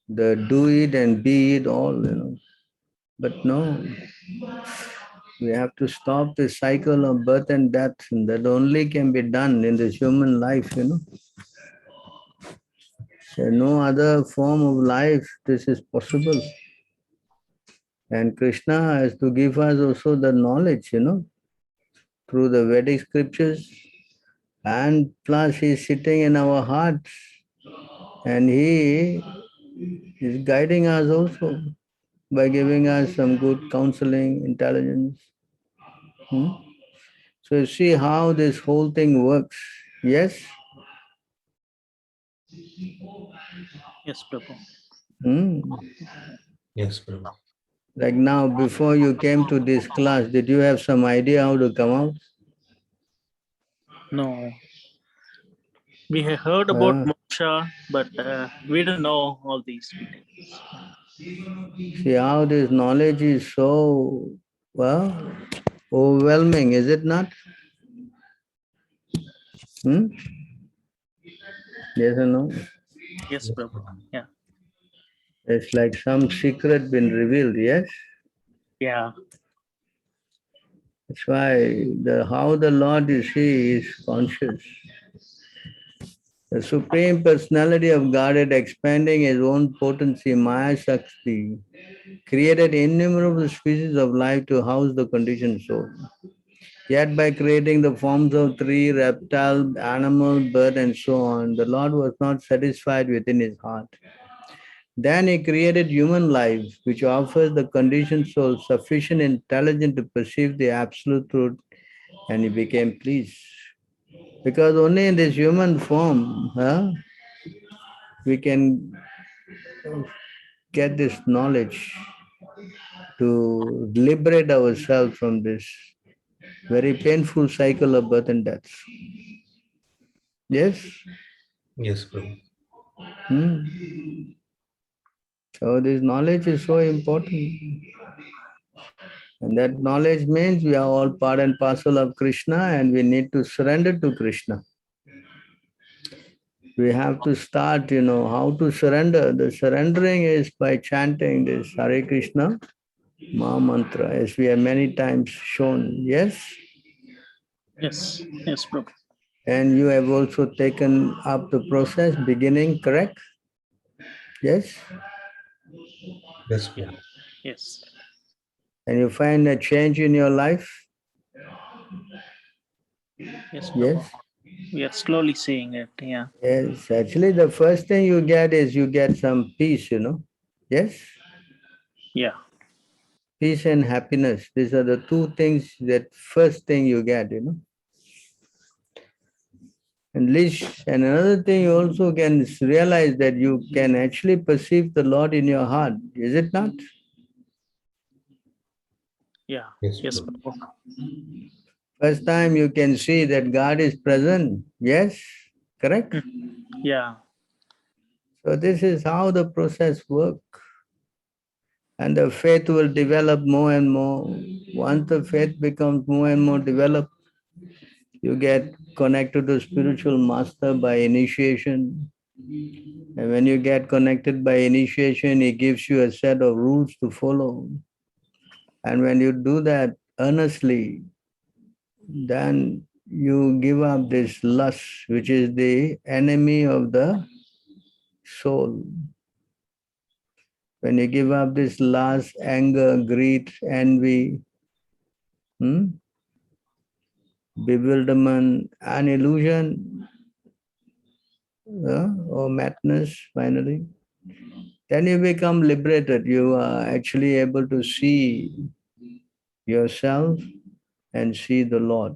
S2: do it and be it all, But no, we have to stop the cycle of birth and death, and that only can be done in this human life, There no other form of life this is possible. And Krishna has to give us also the knowledge, through the Vedic scriptures. And plus he is sitting in our hearts and he is guiding us also by giving us some good counseling, intelligence. So you see how this whole thing works. Yes?
S7: Yes, Prabhu.
S4: Yes, Prabhu.
S2: Like now, before you came to this class, did you have some idea how to come out?
S7: No. We have heard about moksha, but we didn't know all these details.
S2: See how this knowledge is so, overwhelming, is it not? Yes or no?
S7: Yes, Prabhu. Yeah.
S2: It's like some secret been revealed, yes?
S7: Yeah.
S2: That's why how the Lord you see is conscious. The Supreme Personality of Godhead expanding his own potency, Maya Shakti, created innumerable species of life to house the conditioned soul. Yet by creating the forms of tree, reptile, animal, bird, and so on, the Lord was not satisfied within his heart. Then he created human life, which offers the conditioned soul sufficient intelligence to perceive the absolute truth, and he became pleased. Because only in this human form, we can get this knowledge to liberate ourselves from this very painful cycle of birth and death. Yes?
S4: Yes, Prabhu.
S2: So this knowledge is so important. And that knowledge means we are all part and parcel of Krishna and we need to surrender to Krishna. We have to start, how to surrender. The surrendering is by chanting this Hare Krishna Maha Mantra, as we have many times shown. Yes?
S7: Yes. Yes, Prabhu.
S2: And you have also taken up the process beginning, correct? Yes?
S4: Yes,
S7: Yeah.
S4: Prabhu.
S7: Yes.
S2: And you find a change in your life?
S7: Yes, Prabhu.
S2: Yes?
S7: We are slowly seeing it. Yeah.
S2: Yes, actually the first thing you get is you get some peace, Yes?
S7: Yeah.
S2: Peace and happiness. These are the two things that first thing you get, And another thing you also can realize that you can actually perceive the Lord in your heart. Is it not?
S7: Yeah.
S4: Yes,
S7: Yes,
S4: Prabhu.
S7: Prabhu.
S2: First time you can see that God is present. Yes? Correct?
S7: Yeah.
S2: So this is how the process works. And the faith will develop more and more. Once the faith becomes more and more developed, you get connected to spiritual master by initiation. And when you get connected by initiation, he gives you a set of rules to follow. And when you do that earnestly, then you give up this lust, which is the enemy of the soul. When you give up this lust, anger, greed, envy, bewilderment, and illusion, or madness, finally, then you become liberated. You are actually able to see yourself and see the Lord.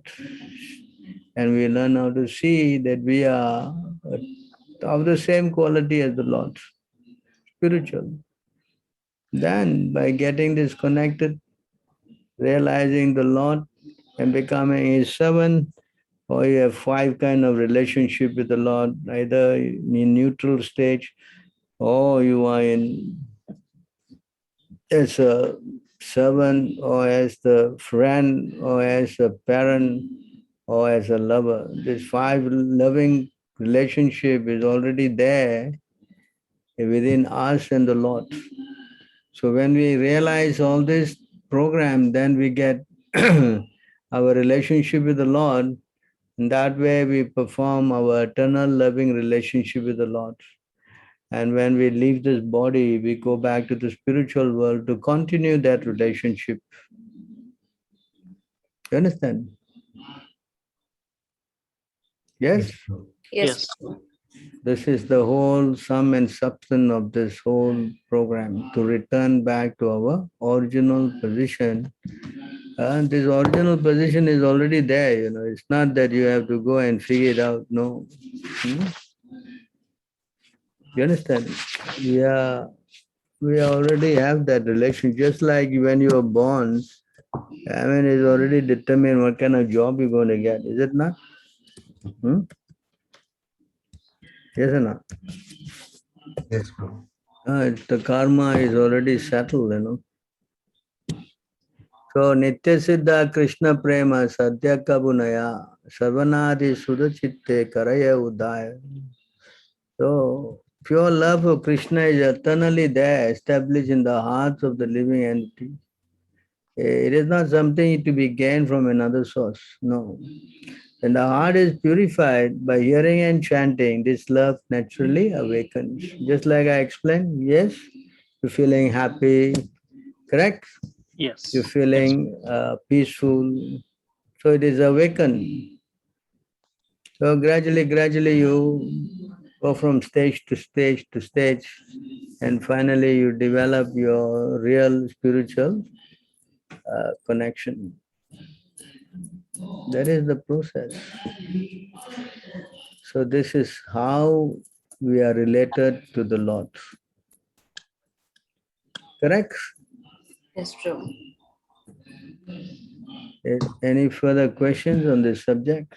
S2: And we learn how to see that we are of the same quality as the Lord, spiritual. Then by getting disconnected, realizing the Lord and becoming his servant, or you have 5 kind of relationship with the Lord, either in neutral stage, or you are in as a servant, or as the friend, or as a parent, or as a lover. This 5 loving relationship is already there within us and the Lord. So when we realize all this program, then we get our relationship with the Lord. In that way, we perform our eternal loving relationship with the Lord. And when we leave this body, we go back to the spiritual world to continue that relationship. You understand? Yes?
S1: Yes.
S2: This is the whole sum and substance of this whole program, to return back to our original position. And this original position is already there, It's not that you have to go and figure it out. No. You understand? We already have that relation. Just like when you are born, it's already determined what kind of job you're going to get. Is it not? Yes or not?
S4: Yes, Prabhu.
S2: The karma is already settled, So Nitya Siddha Krishna Prema Sadhya Kabunaya Sarvanadi Sudachitte Karaya Udaya. So pure love of Krishna is eternally there, established in the hearts of the living entity. It is not something to be gained from another source. No. When the heart is purified by hearing and chanting, this love naturally awakens. Just like I explained, yes, you're feeling happy, correct?
S7: Yes.
S2: You're feeling peaceful. So it is awakened. So gradually you go from stage to stage to stage, and finally you develop your real spiritual connection. That is the process. So this is how we are related to the Lord. Correct?
S1: Yes, true.
S2: Any further questions on this subject?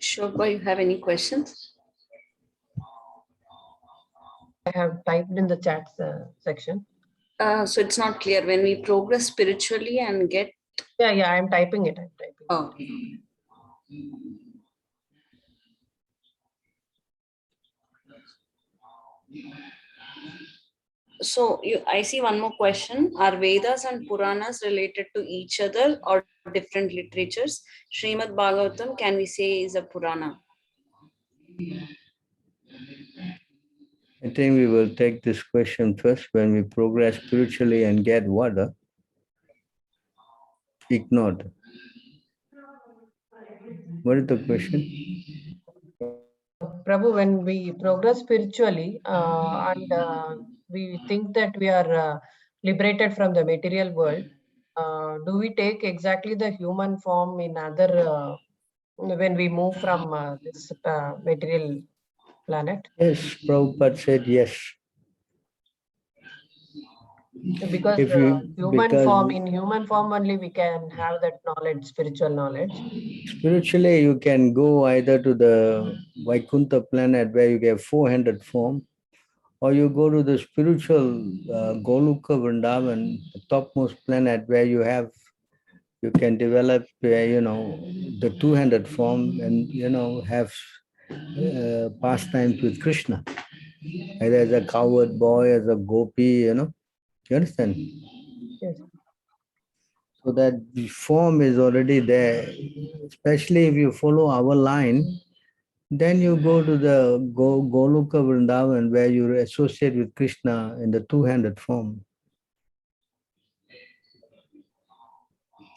S1: Shobha, you have any questions?
S5: I have typed in the chat section.
S1: So it's not clear when we progress spiritually and get.
S5: Yeah, I'm typing it.
S1: Oh. So I see one more question. Are Vedas and Puranas related to each other or different literatures? Srimad Bhagavatam, can we say, is a Purana?
S2: I think we will take this question first. When we progress spiritually and get what? Ignored. What is the question?
S5: Prabhu, when we progress spiritually and we think that we are liberated from the material world, do we take exactly the human form in other, when we move from this material planet?
S2: Yes, Prabhupada said yes.
S5: Because in human form only we can have that knowledge, spiritual knowledge.
S2: Spiritually, you can go either to the Vaikuntha planet where you get 400 form, or you go to the spiritual Goluka Vrindavan, the topmost planet where you can develop, the two-handed form and, have pastimes with Krishna, either as a coward boy, as a gopi, you understand?
S5: Yes.
S2: So that the form is already there, especially if you follow our line, then you go to the Goluka Vrindavan where you associate with Krishna in the two-handed form.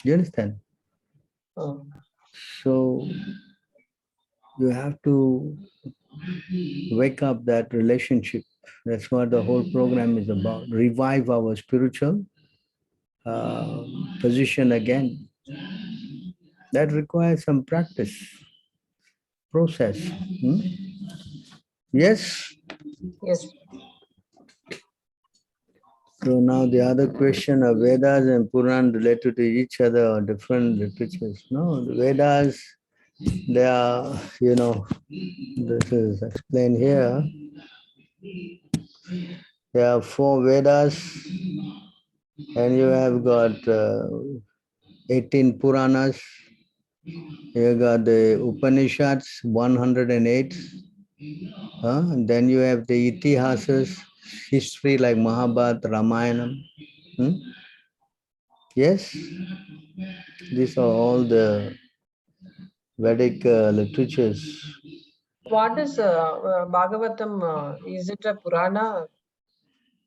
S2: You understand?
S5: Oh.
S2: So you have to wake up that relationship. That's what the whole program is about. Revive our spiritual position again. That requires some practice, process. Yes?
S5: Yes.
S2: So now the other question of Vedas and Purana related to each other or different literatures. No, the Vedas, they are, this is explained here. There are 4 Vedas and you have got 18 Puranas. You got the Upanisads, 108. And then you have the Itihasas, history like Mahabharata, Ramayana. Yes? These are all the Vedic literatures.
S5: What is Bhagavatam? Is it a Purana?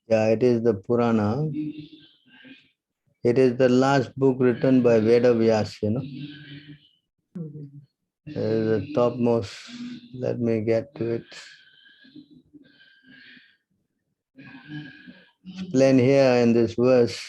S2: Yeah, it is the Purana. It is the last book written by Veda Vyas, It is the topmost. Let me get to it. Explain here in this verse.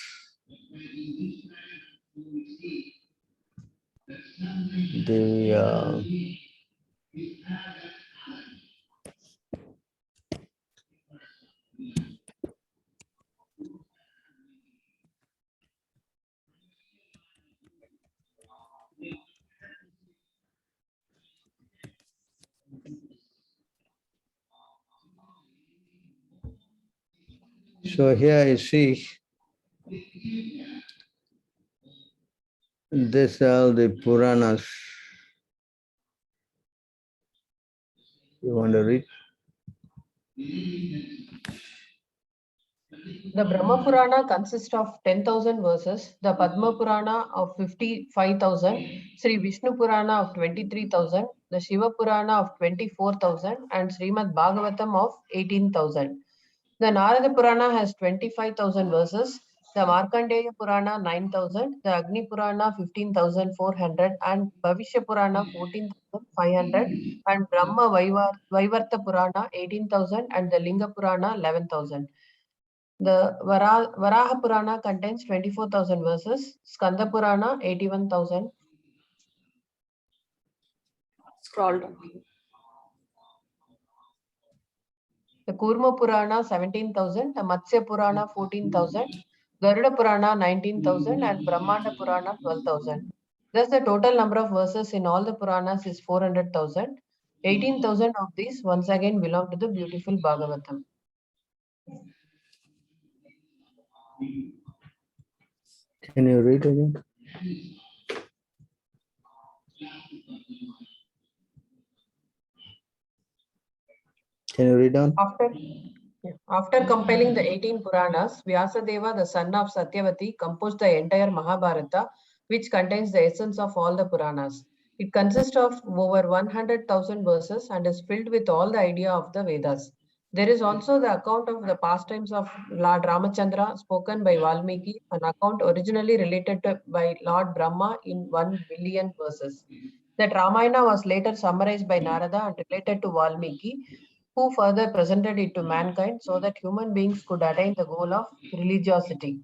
S2: So here you see, these are the Puranas. You want to read?
S5: The Brahma Purana consists of 10,000 verses, the Padma Purana of 55,000, Sri Vishnu Purana of 23,000, the Shiva Purana of 24,000, and Srimad Bhagavatam of 18,000. The Narada Purana has 25,000 verses, the Markandeya Purana 9,000, the Agni Purana 15,400, and Bhavishya Purana 14,500, and Brahma Vaivarta Purana 18,000, and the Linga Purana 11,000. The Varaha Purana contains 24,000 verses, Skanda Purana 81,000.
S1: Scroll down.
S5: The Kurma Purana 17,000, the Matsya Purana 14,000, Garuda Purana 19,000, and Brahmanda Purana 12,000. Thus, the total number of verses in all the Puranas is 400,000. 18,000 of these once again belong to the beautiful Bhagavatam.
S2: Can you read again? Can you read on?
S5: After compiling the 18 Puranas, Vyasadeva, the son of Satyavati, composed the entire Mahabharata, which contains the essence of all the Puranas. It consists of over 100,000 verses and is filled with all the idea of the Vedas. There is also the account of the pastimes of Lord Ramachandra spoken by Valmiki, an account originally related by Lord Brahma in 1 billion verses. That Ramayana was later summarized by Narada and related to Valmiki, who further presented it to mankind so that human beings could attain the goal of religiosity,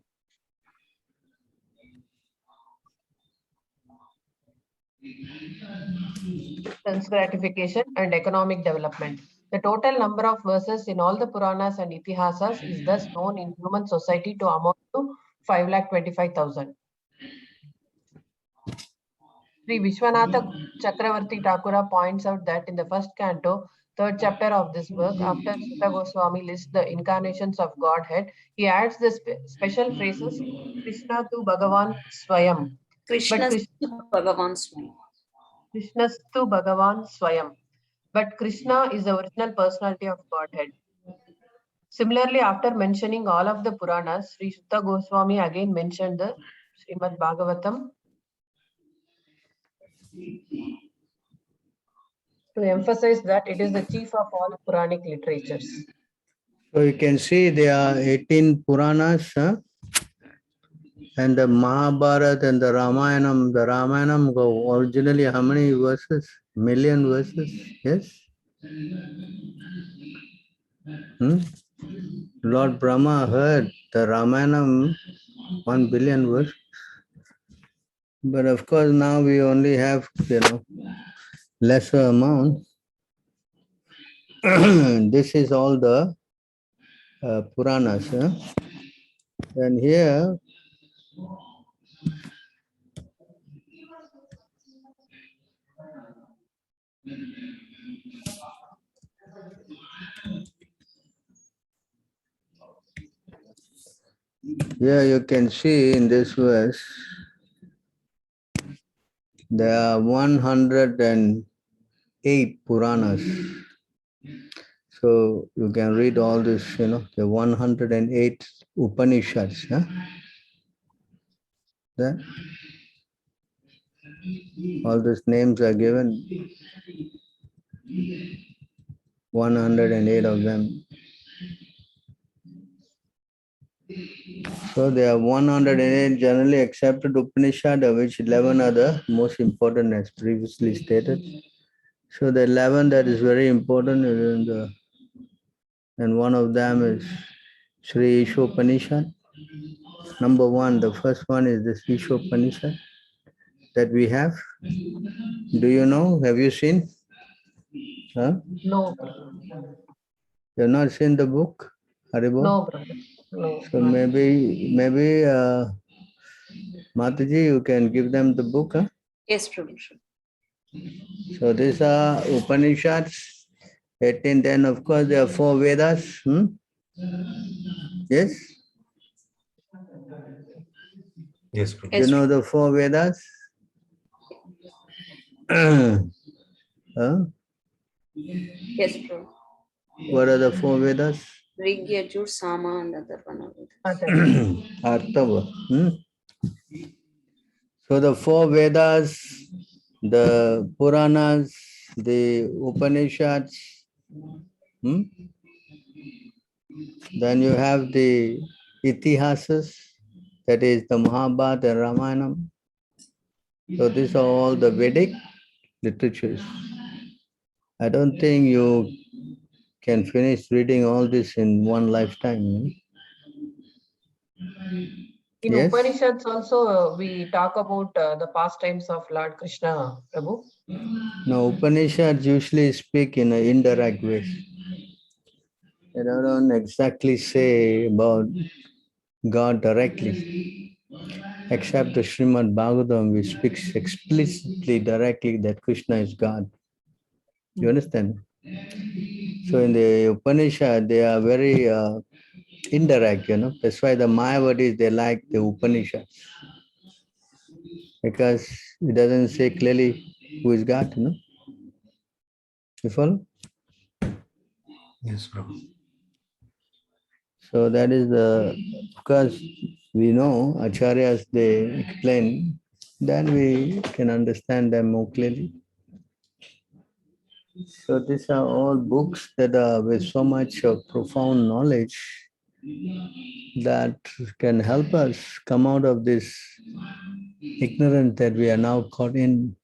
S5: sense gratification, and economic development. The total number of verses in all the Puranas and Itihasas is thus known in human society to amount to 5,25,000. Sri Vishwanatha Chakravarti Thakura points out that in the first canto, third chapter of this work, after Sutta Goswami lists the incarnations of Godhead, he adds the special phrases Krishna to Bhagavan Swayam.
S1: Krishna Bhagavan Swami.
S5: Krishnastu Bhagavan Swayam. But Krishna is the original personality of Godhead. Similarly, after mentioning all of the Puranas, Sri Sutta Goswami again mentioned the Srimad Bhagavatam to emphasize that it is the chief of all Puranic literatures.
S2: So you can see there are 18 Puranas, and the Mahabharata and the Ramayanam. The Ramayanam go originally how many verses? Million verses, yes? Lord Brahma heard the Ramayanam 1 billion verses. But of course now we only have, lesser amount. This is all the Puranas. And here, you can see in this verse, there are 108 Puranas. So you can read all this, the 108 Upanisads. There. All these names are given, 108 of them. So there are 108 generally accepted Upanishad, of which 11 are the most important as previously stated. So the 11 that is very important is and one of them is Sri Ishopanishad. Number one, the first one is the Ishopanishad that we have. Do you know? Have you seen? Huh?
S5: No.
S2: You have not seen the book, Haribo?
S5: No, brother. No.
S2: So maybe Mataji, you can give them the book, huh?
S1: Yes, Prabhu.
S2: So these are Upanishads. 18, then of course there are 4 Vedas. Yes?
S4: Yes, Prabhu.
S2: You know the 4 Vedas? Huh?
S1: Yes, Prabhu.
S2: What are the 4 Vedas?
S1: Rig, Yajur, Sama, and Atharvana.
S2: Artava. So the 4 Vedas, the Puranas, the Upanishads, then you have the Itihasas, that is the Mahabharata and Ramayana. So these are all the Vedic literatures. I don't think you can finish reading all this in one lifetime.
S5: In
S2: Yes?
S5: Upanishads also, we talk about the pastimes of Lord Krishna, Prabhu.
S2: No, Upanishads usually speak in an indirect way. They don't exactly say about God directly. Except the Srimad Bhagavatam, which speaks explicitly directly that Krishna is God. You understand? So in the Upanishad, they are very indirect, That's why the Mayavadis, they like the Upanishads. Because it doesn't say clearly who is God, You follow?
S4: Yes, Prabhu.
S2: So that is because we know Acharyas, they explain, then we can understand them more clearly. So these are all books that are with so much of profound knowledge that can help us come out of this ignorance that we are now caught in.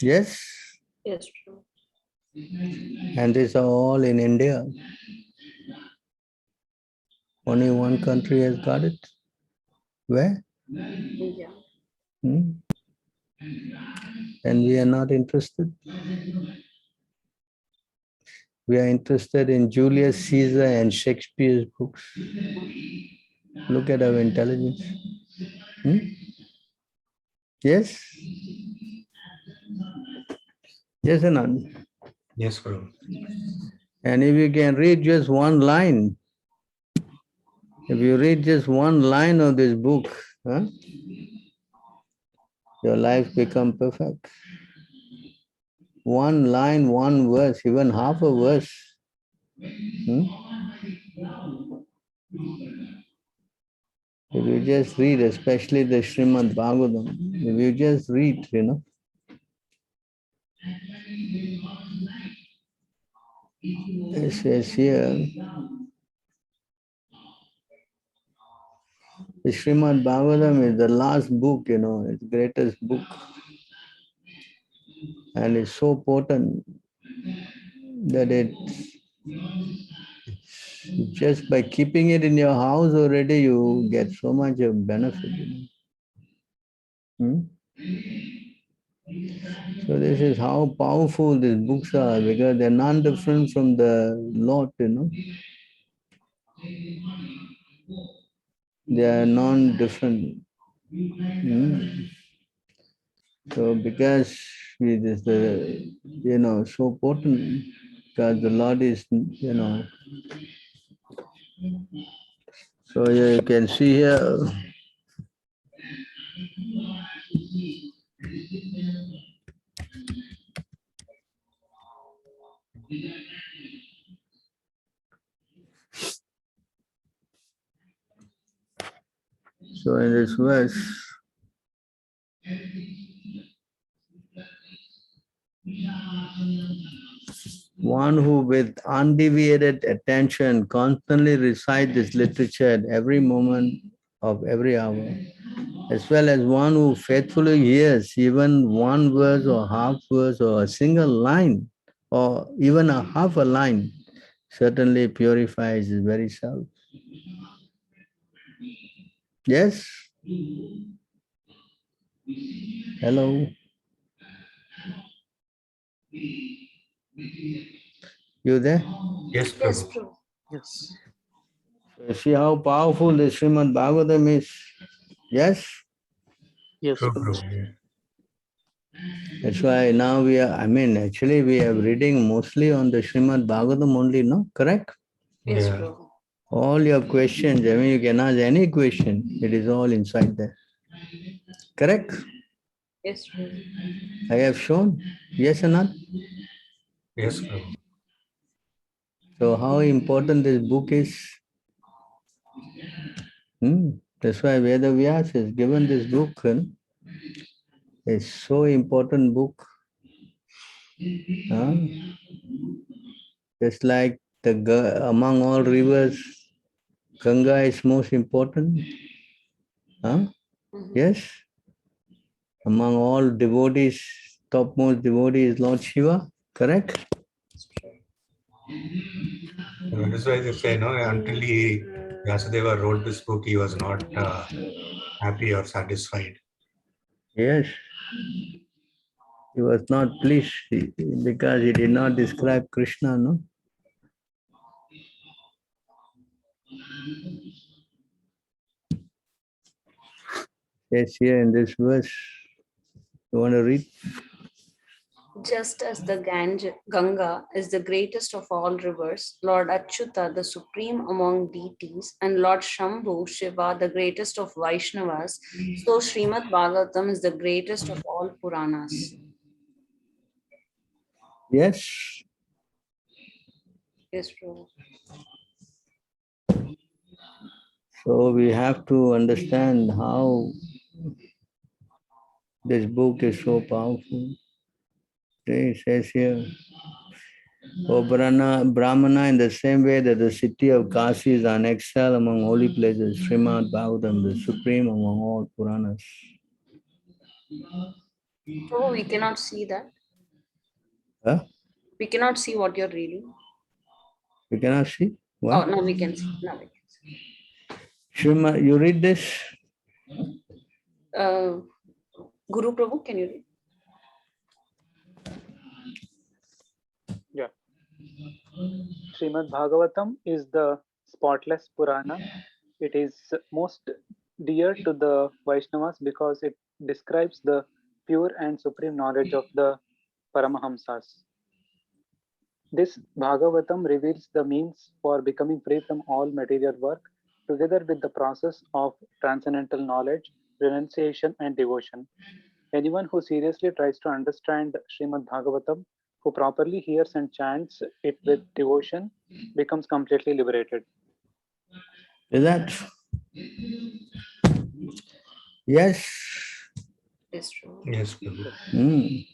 S2: Yes?
S1: Yes, true.
S2: And these are all in India. Only one country has got it. Where?
S1: India.
S2: And we are not interested. We are interested in Julius Caesar and Shakespeare's books. Look at our intelligence. Yes? Yes or not?
S4: Yes, Prabhu.
S2: And if you can read just one line, if you read just one line of this book, huh, your life become perfect. One line, one verse, even half a verse. If you just read, especially the Srimad Bhagavatam, if you just read, it says here, the Srimad Bhagavatam is the last book, it's the greatest book. And it's so potent that it just by keeping it in your house already, you get so much of benefit. So this is how powerful these books are, because they're non-different from the Lord, They are non-different. So because it is so potent, because the Lord is, so you can see here. So in this verse, one who with undeviated attention constantly recites this literature at every moment of every hour, as well as one who faithfully hears even one verse or half verse or a single line or even a half a line, certainly purifies his very self. Yes? Hello? You there?
S4: Yes,
S1: Yes,
S4: Prabhu.
S1: Prabhu.
S7: Yes.
S2: So see how powerful the Srimad Bhagavatam is. Yes?
S7: Yes,
S4: True,
S7: Prabhu.
S4: Prabhu. Yeah.
S2: That's why now actually we are reading mostly on the Srimad Bhagavatam only, no? Correct?
S1: Yes,
S4: Yeah.
S1: Prabhu.
S2: All your questions, you can ask any question, it is all inside there. Correct?
S1: Yes, Prabhu.
S2: I have shown? Yes or not?
S4: Yes, Prabhu.
S2: So how important this book is? That's why Vedas has given this book. It's so important book. Just like among all rivers, Ganga is most important. Yes? Among all devotees, topmost devotee is Lord Shiva. Correct?
S4: That is why they say, no, until Vyasadeva wrote this book, he was not happy or satisfied.
S2: Yes. He was not pleased because he did not describe Krishna, no? Yes, here in this verse. You want to read?
S1: Just as the Ganga is the greatest of all rivers, Lord Achyuta, the supreme among deities, and Lord Shambhu, Shiva, the greatest of Vaishnavas, so Srimad Bhagavatam is the greatest of all Puranas.
S2: Yes.
S1: Yes, Prabhu.
S2: So we have to understand how this book is so powerful. It says here, O Brahmana, in the same way that the city of Kasi is an excel among holy places, Srimad Bhagavatam, the supreme among all Puranas.
S1: Prabhu, we cannot see that.
S2: Huh?
S1: We cannot see what you're reading.
S2: You cannot see?
S1: Oh,
S2: What?
S1: now we can see. Now we can see.
S2: Srimad, you read this?
S1: Guru Prabhu, can you read?
S3: Yeah. Srimad Bhagavatam is the spotless Purana. It is most dear to the Vaishnavas because it describes the pure and supreme knowledge of the Paramahamsas. This Bhagavatam reveals the means for becoming free from all material work, together with the process of transcendental knowledge, renunciation, and devotion. Anyone who seriously tries to understand Srimad Bhagavatam, who properly hears and chants it with devotion, becomes completely liberated.
S2: Is that? Yes.
S1: It's true.
S4: Yes, Prabhu.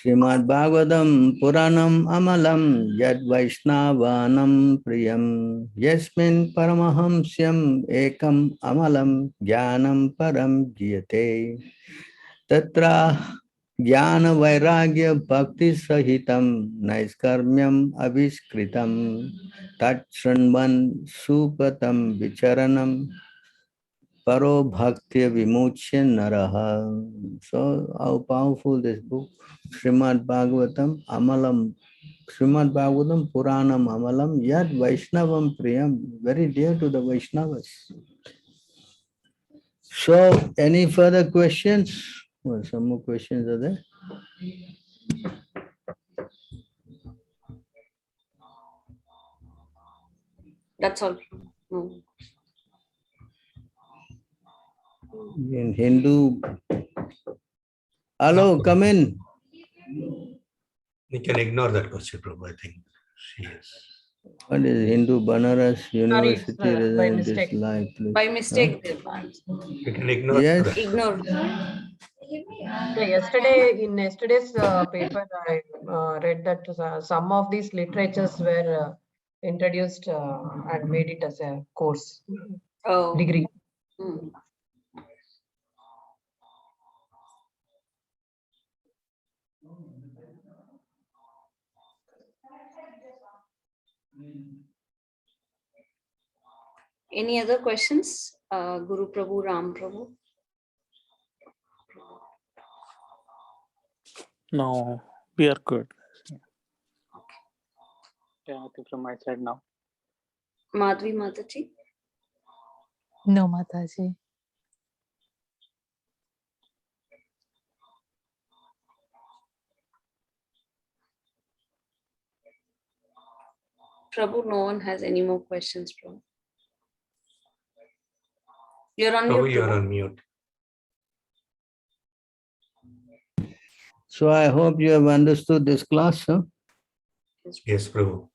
S2: Srimad Bhagavatam Puranam Amalam Yad Vaishnavanam Priyam Yasmin Paramahamsyam Ekam Amalam Jnanam Param Jyate Tatra Jnana Vairagya Bhakti Sahitam Naiskarmyam Aviskritam Tat Shranvan Supatam Vicharanam Paro Bhakti Vimuchya Naraha. So how powerful this book, Srimad Bhagavatam Amalam, Srimad Bhagavatam Puranam Amalam Yad Vaishnavam Priyam, very dear to the Vaishnavas. So any further questions? Well, some more questions are there.
S1: That's all. No.
S2: In Hindu, hello, come in.
S4: We can ignore that question, Prabhu. I think she is.
S2: What is Hindu Banaras University
S5: by
S2: resident is
S5: mistake.
S2: life?
S1: By mistake, they banned.
S4: We can ignore
S2: Yes.
S4: that.
S1: Ignore.
S5: In yesterday's paper, I read that some of these literatures were introduced and made it as a course
S1: Oh.
S5: degree.
S1: Hmm. Any other questions? Guru Prabhu, Ram Prabhu?
S7: No, we are good.
S3: Yeah, I think from my side now.
S1: Madhvi Mataji?
S6: No, Mataji.
S1: Prabhu, no one has any more questions, Prabhu. You're on
S4: Prabhu,
S1: mute.
S4: you're
S1: Prabhu.
S4: on mute.
S2: So I hope you have understood this class, huh?
S4: Yes, Prabhu.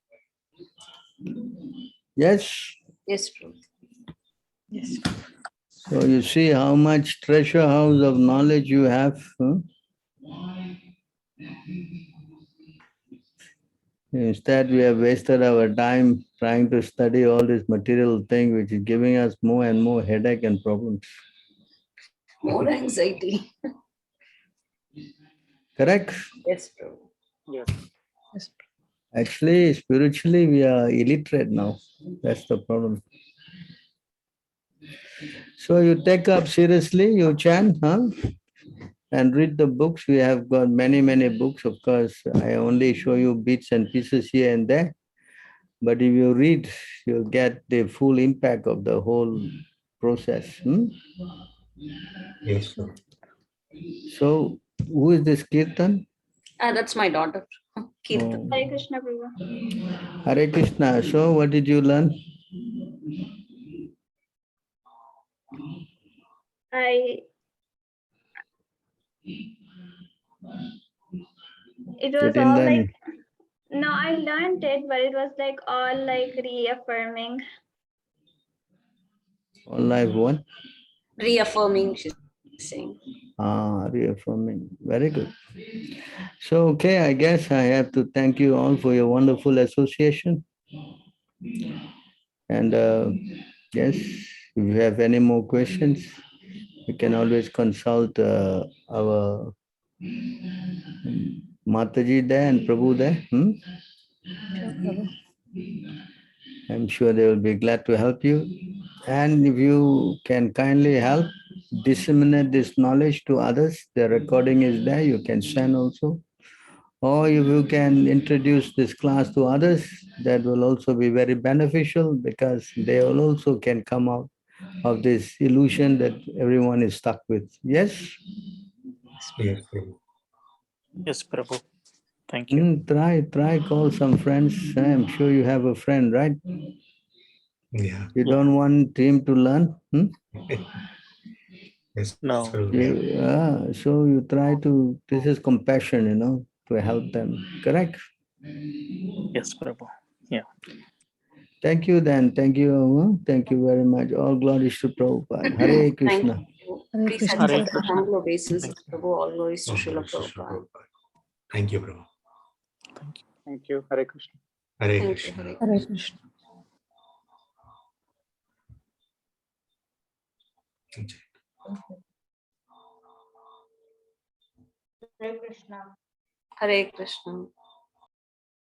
S2: Yes.
S1: Yes, Prabhu.
S6: Yes.
S2: So you see how much treasure house of knowledge you have. Huh? Instead, we have wasted our time trying to study all this material thing, which is giving us more and more headache and problems.
S1: More anxiety.
S2: Correct?
S1: Yes, Prabhu.
S3: Yes.
S6: Yes.
S2: Actually, spiritually, we are illiterate now. That's the problem. So you take up seriously, you chant, huh? And read the books. We have got many, many books. Of course, I only show you bits and pieces here and there. But if you read, you'll get the full impact of the whole process.
S4: Yes, Prabhu.
S2: So, who is this Kirtan?
S1: That's my daughter. Kirtan.
S2: Oh.
S8: Hare Krishna, Prabhu.
S2: Hare Krishna. So, what did you learn?
S8: It
S2: You
S8: was
S2: didn't
S8: all
S2: learn.
S8: like, no, I learned it, but it was like all like reaffirming.
S2: All life what?
S1: Reaffirming, she's saying.
S2: Reaffirming. Very good. So, okay, I guess I have to thank you all for your wonderful association. And yes, if you have any more questions, you can always consult our Mataji there and Prabhu there.
S6: Sure, Prabhu.
S2: I'm sure they will be glad to help you. And if you can kindly help disseminate this knowledge to others, the recording is there, you can send also. Or if you can introduce this class to others, that will also be very beneficial because they will also can come out of this illusion that everyone is stuck with. Yes?
S4: Yes, Prabhu.
S7: Yes, Prabhu. Thank you.
S2: Try call some friends. I'm sure you have a friend, right?
S4: Yeah.
S2: You don't want him to learn?
S4: Yes.
S7: No.
S4: Prabhu.
S2: So you try to, this is compassion, to help them. Correct?
S7: Yes, Prabhu. Yeah.
S2: Thank you then. Thank you. Thank you very much. All glories to Prabhupada. Hare Krishna.
S1: Thank you.
S6: Hare
S1: Please
S6: Krishna.
S7: Hare
S1: accept the
S7: Krishna.
S1: humble obeisances.
S7: Thank you.
S1: Prabhu, all glories to
S4: All
S1: Srila
S4: glories to Srila
S1: Prabhupada.
S4: Prabhupada. Thank you, Prabhu.
S7: Thank you.
S3: Thank you. Hare Krishna.
S4: Hare
S1: Thank you.
S4: Krishna.
S1: Hare
S6: Hare Krishna.
S8: Hare Krishna.
S1: Hare Krishna.